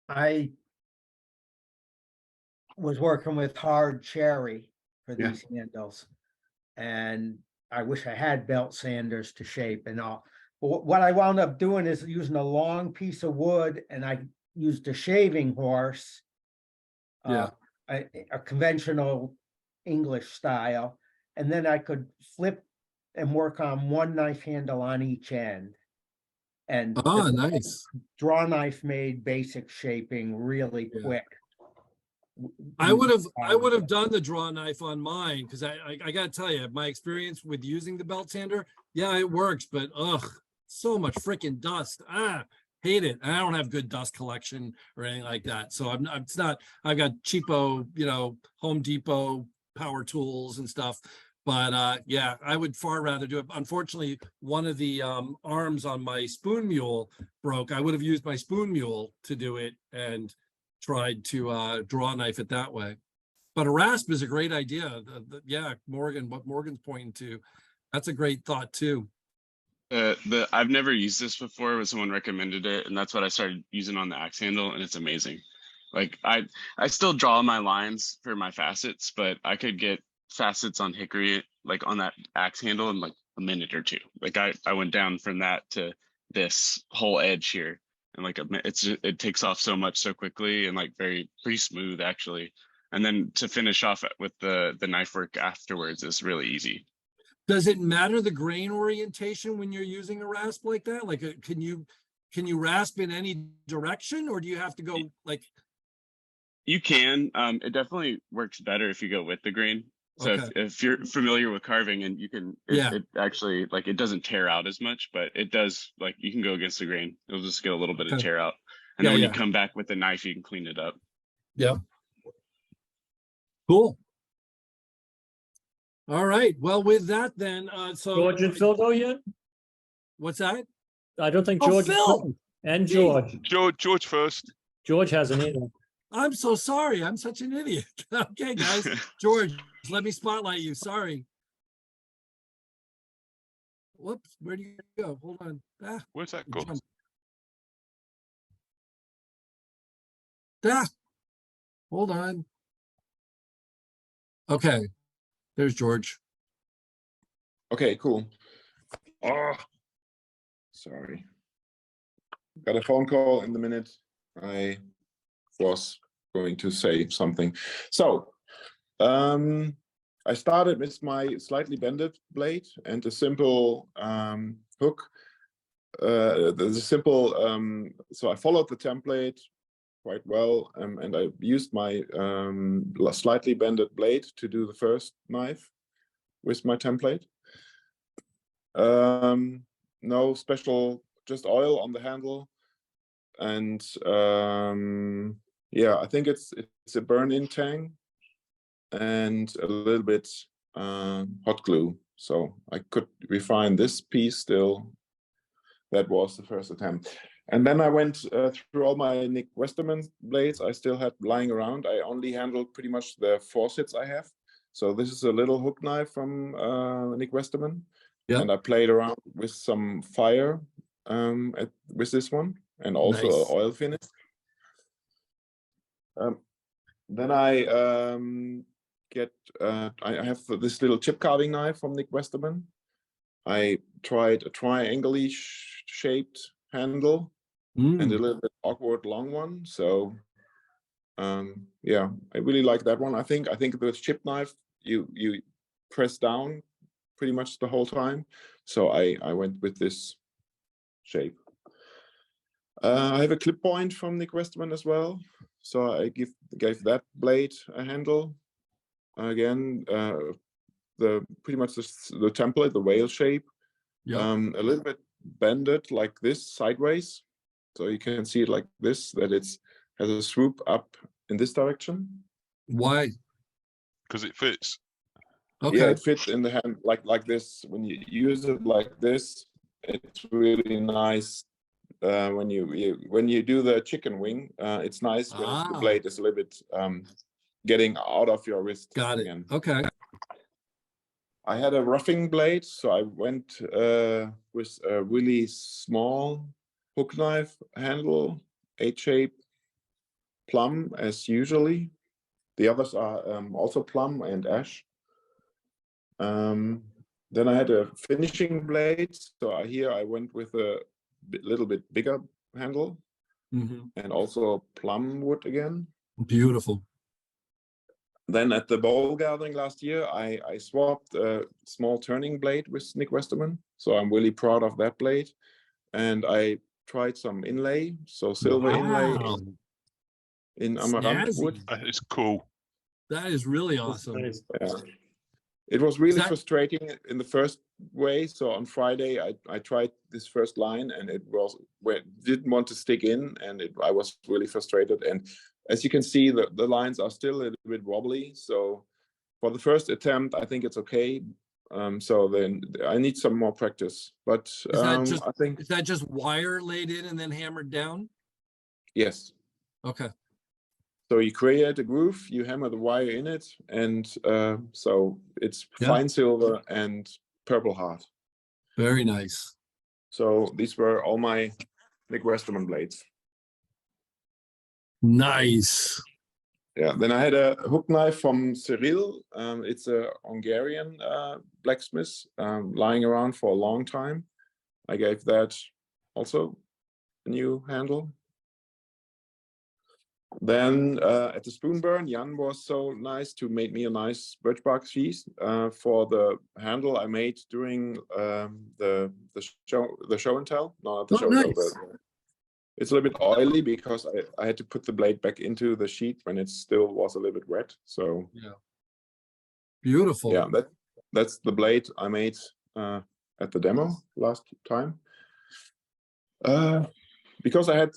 I was working with hard cherry for Yeah. these handles. And I wish I had belt sanders to shape and all. But what I wound up doing is using a long piece of wood, and I used a shaving horse. Yeah. A conventional English style. And then I could flip and work on one knife handle on each end. And Oh, the nice. draw knife made basic shaping really Yeah. quick. I would have done the draw knife on mine, because I gotta tell you, my experience with using the belt sander, yeah, it works, but so much freaking dust. Hate it. I don't have good dust collection or anything like that. So it's not, I've got cheapo, Home Depot power tools and stuff. But yeah, I would far rather do it. Unfortunately, one of the arms on my spoon mule broke. I would have used my spoon mule to do it and tried to draw knife it that way. But a rasp is a great idea. Yeah, what Morgan's pointing to, that's a great thought too. I've never used this before, but someone recommended it, and that's what I started using on the axe handle, and it's amazing. Like I still draw my lines for my facets, but I could get facets on hickory, like on that axe handle, in like a minute or two. Like I went down from that to this whole edge here, and like it takes off so much so quickly, and like pretty smooth actually. And then to finish off with the knife work afterwards is really easy. Does it matter the grain orientation when you're using a rasp like that? Like, can you rasp in any direction, or do you have to go like? You can. It definitely works better if you go with the grain. So Okay. if you're familiar with carving, and you can, it actually, like, it doesn't tear out as much, but it does, like, you can go against the grain. It'll just get a little bit of Okay. tear out. And then when Yeah. you come back with the knife, you can clean it up. Yeah. Cool. All right. Well, with that then, so George and Phil go yet? what's that? I don't think Oh, George. Phil! And Geez. George. George first. George hasn't either. I'm so sorry. I'm such an idiot. Okay, guys. George, let me spotlight you. Sorry. Whoops. Where do you go? Hold on. Where's that go? Jump. Hold on. Okay. There's George. Okay, cool. Oh, sorry. Got a phone call in the minute. I was going to say something. So, I started with my slightly bended blade and a simple hook. So I followed the template, quite well, and I used my slightly bended blade to do the first knife with my template. No special, just oil on the handle, and yeah, I think it's a burn-in tang and a little bit hot glue, so I could refine this piece still. That was the first attempt. And then I went through all my Nick Westerman blades I still had lying around. I only handled pretty much the faucets I have. So this is a little hook knife from Nick Westerman. Yep. And I played around with some fire with this one, and also Nice. an oil finish. Then I I have this little chip carving knife from Nick Westerman. I tried a triangle-y shaped handle and a little bit awkward long one. So yeah, I really like that one. I think the chip knife you press down pretty much the whole time. So I went with this shape. I have a clip point from Nick Westerman as well. So I gave that blade a handle. Again, pretty much the template, the whale shape. Yeah. A little bit bended like this sideways. So you can see it like this, that has a swoop up in this direction. Why? Because it fits. Okay. Yeah, it fits in the hand like this. When you use it like this, it's really nice. When you do the chicken wing, it's nice when the blade is a little bit getting out of your wrist. Got it. Again. Okay. I had a roughing blade, so I went with a really small hook knife handle, 8-shape plum as usually. The others are also plum and ash. Then I had a finishing blade, so here I went with a little bit bigger handle, and also plum wood again. Beautiful. Then at the bowl gathering last year, I swapped a small turning blade with Nick Westerman. So I'm really proud of that blade. And I tried some inlay, so silver inlay in amaranth wood. That is cool. That is really awesome. Yeah. It was really frustrating in the first way. So on Friday, I tried this first line, and it didn't want to stick in, and I was really frustrated. And as you can see, the lines are still a little bit wobbly. So for the first attempt, I think it's okay. So then I need some more practice. But I think is that just wire laid in and then hammered down? Yes. Okay. So you create a groove, you hammer the wire in it, and so it's fine silver and purple heart. Very nice. So these were all my Nick Westerman blades. Nice. Yeah, then I had a hook knife from Cyril. It's a Hungarian blacksmith lying around for a long time. I gave that also a new handle. Then at the spoon burn, Jan was so nice to make me a nice birch bark sheath for the handle I made during the show and tell. No, not the show and tell. It's a little bit oily because I had to put the blade back into the sheet when it still was a little bit wet. So yeah, beautiful. Yeah, that's the blade I made at the demo last time. Because I had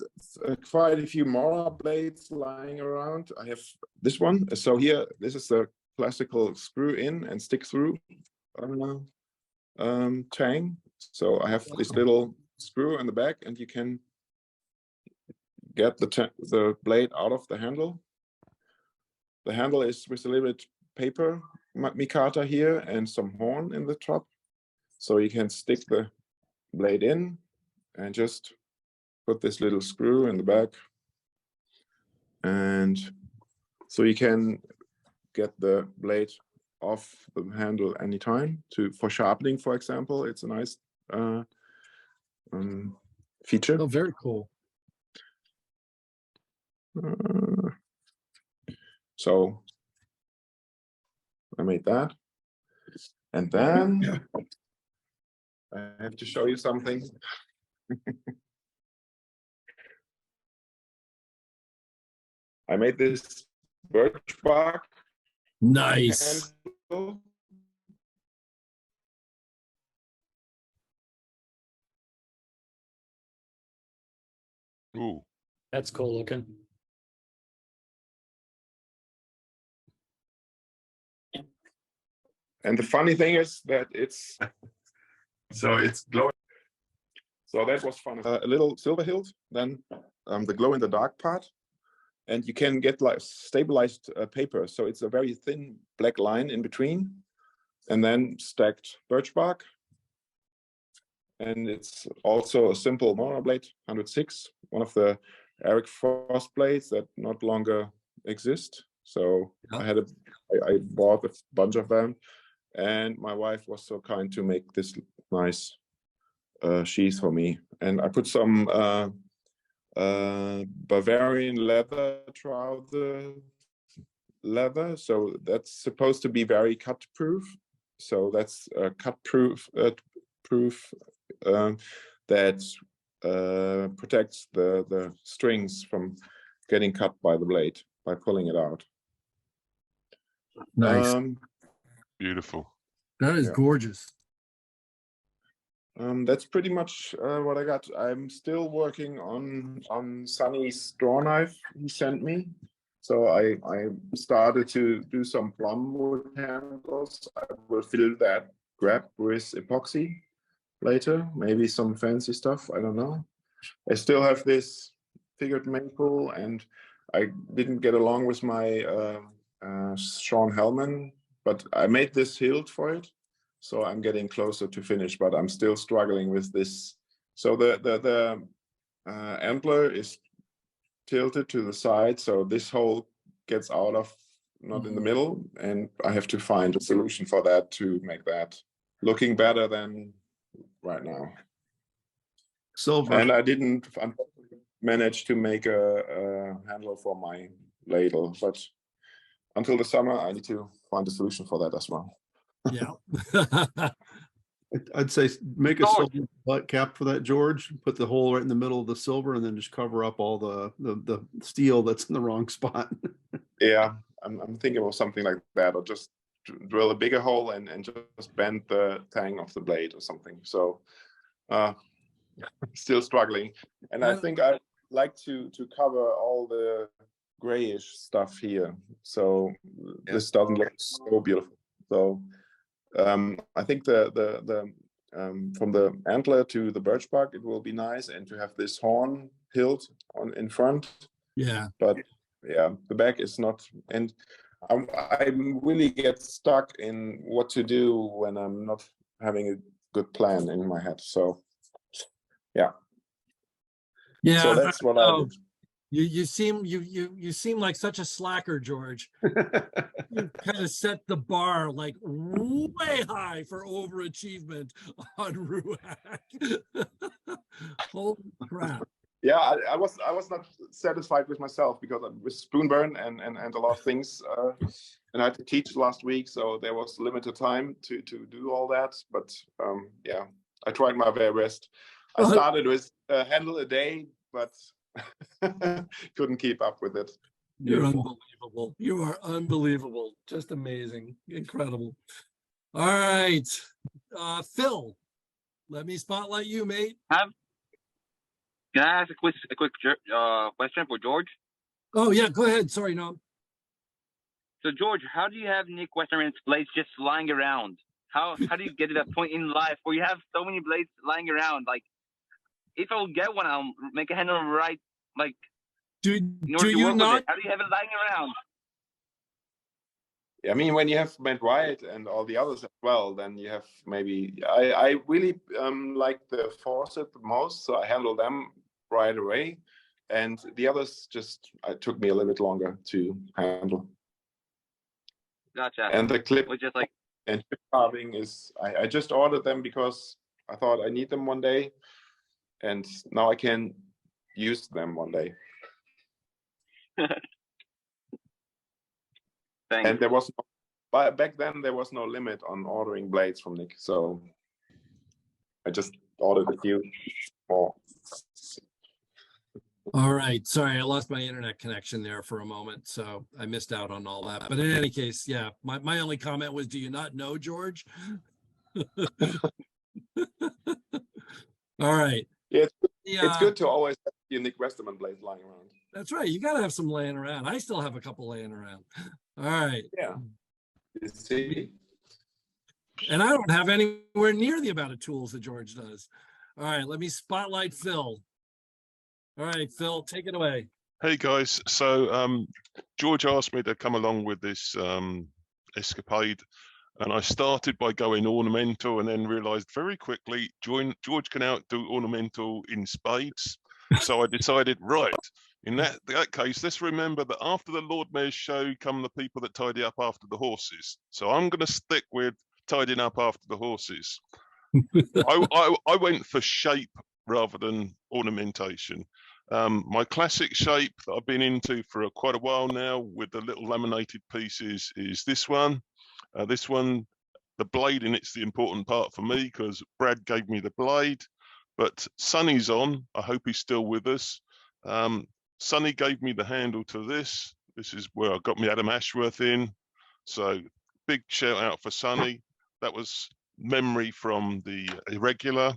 quite a few Mora blades lying around, I have this one. So here, this is the classical screw in and stick through tang. So I have this little screw in the back, and you can get the blade out of the handle. The handle is with a little bit paper micarta here and some horn in the top. So you can stick the blade in and just put this little screw in the back. And so you can get the blade off the handle anytime for sharpening, for example. It's a nice feature. Oh, very cool. So I made that. And then I have to show you something. I made this birch bark Nice. handle. Ooh, That's cool looking. And the funny thing is that it's glowing. So that was fun. A little silver hilt, then the glow in the dark part, and you can get like stabilized paper. So it's a very thin black line in between, and then stacked birch bark. And it's also a simple monoblade 106, one of the Eric Frost blades that not longer exist. So Yeah. I bought a bunch of them, and my wife was so kind to make this nice sheath for me. And I put some Bavarian leather trouser leather, so that's supposed to be very cut proof. So that's cut proof that protects the strings from getting cut by the blade by pulling it out. Nice. beautiful. That is yeah. gorgeous. That's pretty much what I got. I'm still working on Sunny's draw knife he sent me. So I started to do some plum wood handles. I will fill that grab with epoxy later, maybe some fancy stuff, I don't know. I still have this figured maple, and I didn't get along with my Sean Hellman, but I made this hilt for it. So I'm getting closer to finish, but I'm still struggling with this. So the antler is tilted to the side, so this hole gets out of, not in the middle, and I have to find a solution for that to make that looking better than right now. Silver. And I didn't manage to make a handle for my ladle, but until the summer I need to find a solution for that as well. Yeah. I'd say make a George. silver butt cap for that, George. Put the hole right in the middle of the silver, and then just cover up all the steel that's in the wrong spot. Yeah, I'm thinking of something like that, or just drill a bigger hole and just bend the tang of the blade or something. So still struggling. And I think I'd like to cover all the grayish stuff here. So this doesn't look so beautiful. So I think the from the antler to the birch bark, it will be nice, and to have this horn hilt in front. Yeah. But yeah, the back is not, and I really get stuck in what to do when I'm not having a good plan in my head. So yeah. Yeah. So that's what I did. You seem like such a slacker, George. You kind of set the bar like way high for overachievement on RUAC. Holy crap. Yeah, I was not satisfied with myself because with spoon burn and a lot of things, and I had to teach last week, so there was limited time to do all that. But yeah, I tried my very best. I started with a handle a day, but couldn't keep up with it. You're unbelievable. You are unbelievable. Just amazing. Incredible. All right. Phil, let me spotlight you, mate. Can I ask a quick question for George? Oh, yeah, go ahead. Sorry, no. So George, how do you have Nick Westerman's blades just lying around? How do you get to that point in life where you have so many blades lying around? Like, if I will get one, I'll make a handle right, like, do you not? How do you have it lying around? I mean, when you have Matt White and all the others as well, then you have maybe, I really like the faucet the most, so I handle them right away. And the others just took me a little bit longer to handle. Gotcha. And the clip was just like, and chip carving is, I just ordered them because I thought I need them one day. And now I can use them one day. thanks. And there was no, back then there was no limit on ordering blades from Nick, so I just ordered a few more. All right, sorry, I lost my internet connection there for a moment, so I missed out on all that. But in any case, yeah, my only comment was, do you not know George? All right. Yeah, it's Yeah, good to always have unique Westerman blades lying around. that's right. You gotta have some laying around. I still have a couple laying around. All right. Yeah. You see? And I don't have anywhere near the amount of tools that George does. All right, let me spotlight Phil. All right, Phil, take it away. Hey guys, so George asked me to come along with this escapade, and I started by going ornamental and then realized very quickly George can outdo ornamental in spades. So I decided, right, in that case, let's remember that after the Lord Mayor's show come the people that tidy up after the horses. So I'm going to stick with tidying up after the horses. I went for shape rather than ornamentation. My classic shape that I've been into for quite a while now with the little laminated pieces is this one. This one, the blade in it's the important part for me because Brad gave me the blade. But Sonny's on. I hope he's still with us. Sonny gave me the handle to this. This is where I got me Adam Ashworth in. So big shout out for Sonny. That was memory from the irregular.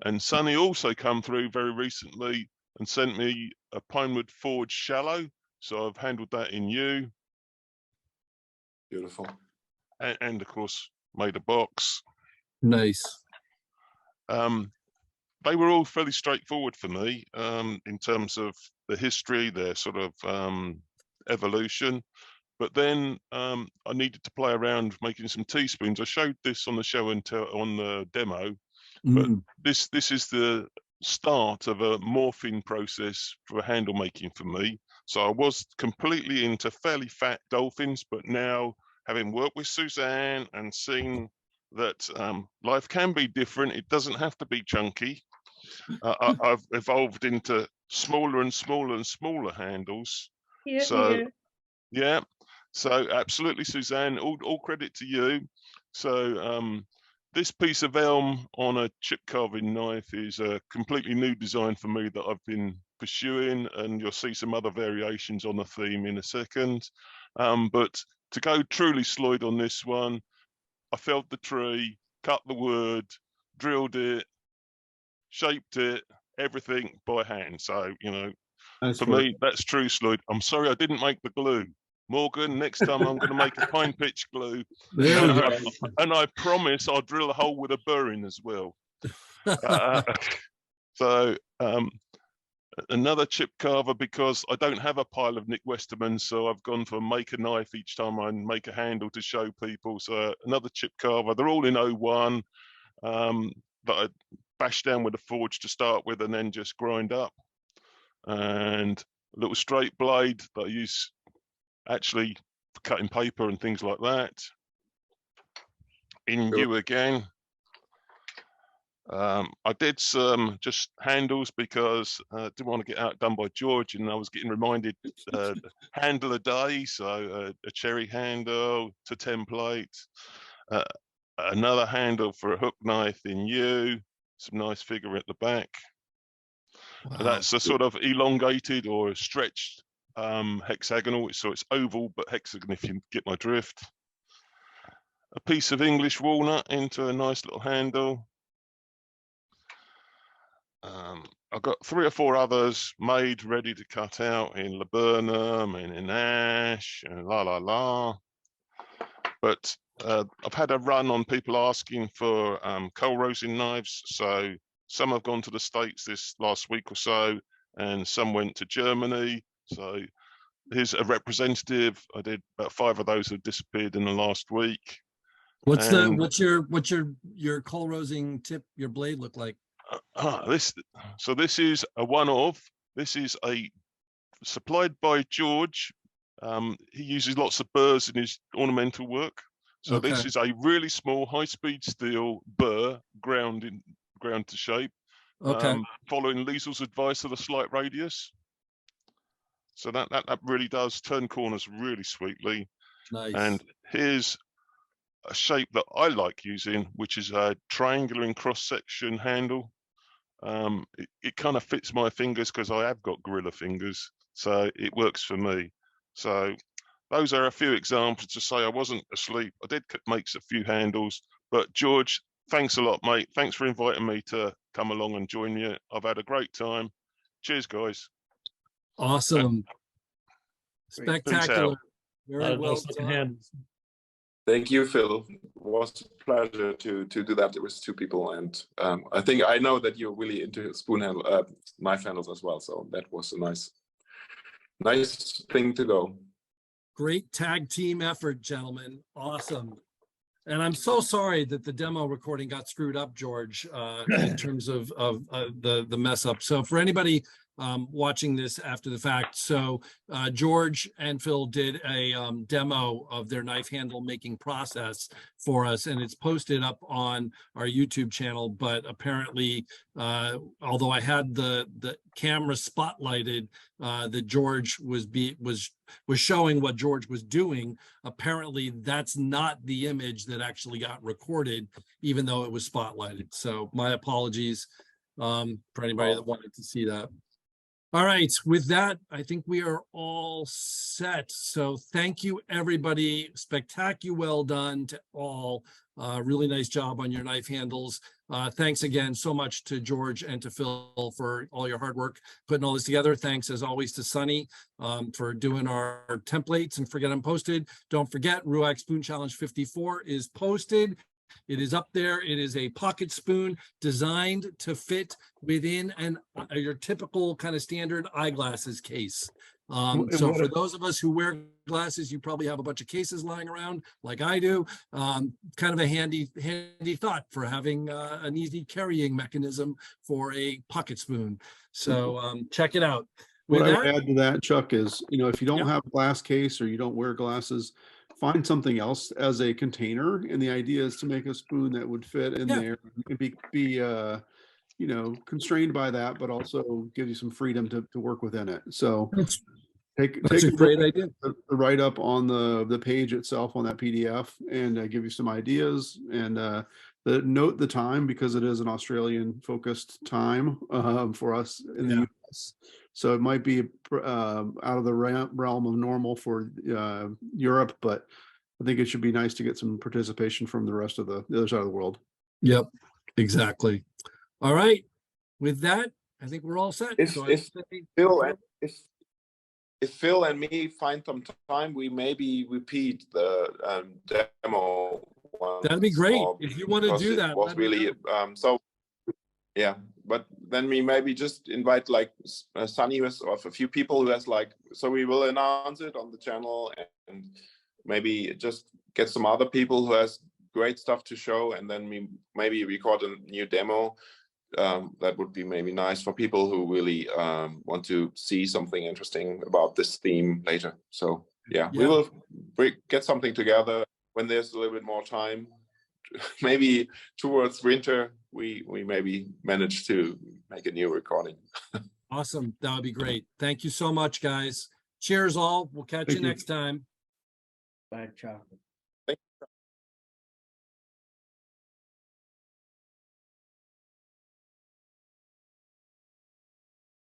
And Sonny also come through very recently and sent me a Pinewood Forge shallow. So I've handled that in you. Beautiful. And of course, made a box. Nice. They were all fairly straightforward for me in terms of the history, their sort of evolution. But then I needed to play around making some teaspoons. I showed this on the show and tell on the demo, but this is the start of a morphing process for handle making for me. So I was completely into fairly fat dolphins, but now having worked with Suzanne and seen that life can be different, it doesn't have to be chunky. I've evolved into smaller and smaller and smaller handles. Yeah, So yeah, so absolutely, Suzanne, all credit to you. So this piece of elm on a chip carving knife is a completely new design for me that I've been pursuing, and you'll see some other variations on the theme in a second. But to go truly Sloyd on this one, I felled the tree, cut the wood, drilled it, shaped it, everything by hand. So, you know, Nice for work. me, that's true, Sloyd. I'm sorry I didn't make the glue. Morgan, next time I'm going to make a pine pitch glue. There we go. And I promise I'll drill a hole with a burr in as well. So another chip carver, because I don't have a pile of Nick Westermans, so I've gone for make a knife each time I make a handle to show people. So another chip carver. They're all in 01 that I bashed down with a forge to start with and then just grind up. And a little straight blade that I use actually for cutting paper and things like that. In you again. I did some just handles because I didn't want to get outdone by George, and I was getting reminded handle a day, so a cherry handle to template, another handle for a hook knife in you, some nice figure at the back. Wow. That's a sort of elongated or stretched hexagonal, so it's oval but hexagon if you get my drift. A piece of English walnut into a nice little handle. I've got 3 or 4 others made ready to cut out in laburnum and in ash and la. But I've had a run on people asking for coal rosin knives. So some have gone to the States this last week or so, and some went to Germany. So here's a representative. I did about 5 of those have disappeared in the last week. What's your coal rosing tip, your blade look like? This is a one-off. This is a supplied by George. He uses lots of burrs in his ornamental work. So this is a really small high-speed steel burr ground to shape. Following Liesel's advice of a slight radius. So that really does turn corners really sweetly. Nice. And here's a shape that I like using, which is a triangular in cross-section handle. It kind of fits my fingers because I have got gorilla fingers, so it works for me. So those are a few examples to say I wasn't asleep. I did make a few handles, but George, thanks a lot, mate. Thanks for inviting me to come along and join you. I've had a great time. Cheers, guys. Awesome. Great. Spectacular. Very Nice well looking done. hands. Thank you, Phil. It was a pleasure to do that. It was two people, and I think I know that you're really into spoon handle, knife handles as well. So that was a nice thing to go. Great tag team effort, gentlemen. Awesome. And I'm so sorry that the demo recording got screwed up, George, in terms of the mess up. So for anybody watching this after the fact, so George and Phil did a demo of their knife handle making process for us, and it's posted up on our YouTube channel. But apparently, although I had the camera spotlighted, that George was showing what George was doing, apparently that's not the image that actually got recorded, even though it was spotlighted. So my apologies for anybody that wanted to see that. All right, with that, I think we are all set. So thank you, everybody. Spectacular, well done to all. Really nice job on your knife handles. Thanks again so much to George and to Phil for all your hard work putting all this together. Thanks as always to Sunny for doing our templates and for getting them posted. Don't forget, RUAC Spoon Challenge 54 is posted. It is up there. It is a pocket spoon designed to fit within your typical kind of standard eyeglasses case. So for those of us who wear glasses, you probably have a bunch of cases lying around like I do. Kind of a handy thought for having an easy carrying mechanism for a pocket spoon. So check it out. What I would add to that, Chuck, is, if you don't have a glass case or you don't wear glasses, find something else as a container. And the idea is to make a spoon that would fit in there and be constrained by that, but also give you some freedom to work within it. So take a great idea. The write up on the page itself on that PDF and give you some ideas, and note the time, because it is an Australian focused time for us in the US. So it might be out of the realm of normal for Europe, but I think it should be nice to get some participation from the rest of the other side of the world. Yep, exactly. All right. With that, I think we're all set. If Phil and me find some time, we maybe repeat the demo. That'd be great if you want to do that. It was really yeah. But then we maybe just invite like Sunny of a few people who has so we will announce it on the channel and maybe just get some other people who has great stuff to show, and then we maybe record a new demo. That would be maybe nice for people who really want to see something interesting about this theme later. So yeah. We will get something together when there's a little bit more time. Maybe towards winter, we maybe manage to make a new recording. Awesome. That would be great. Thank you so much, guys. Cheers all. We'll catch you next time. Bye, Chuck.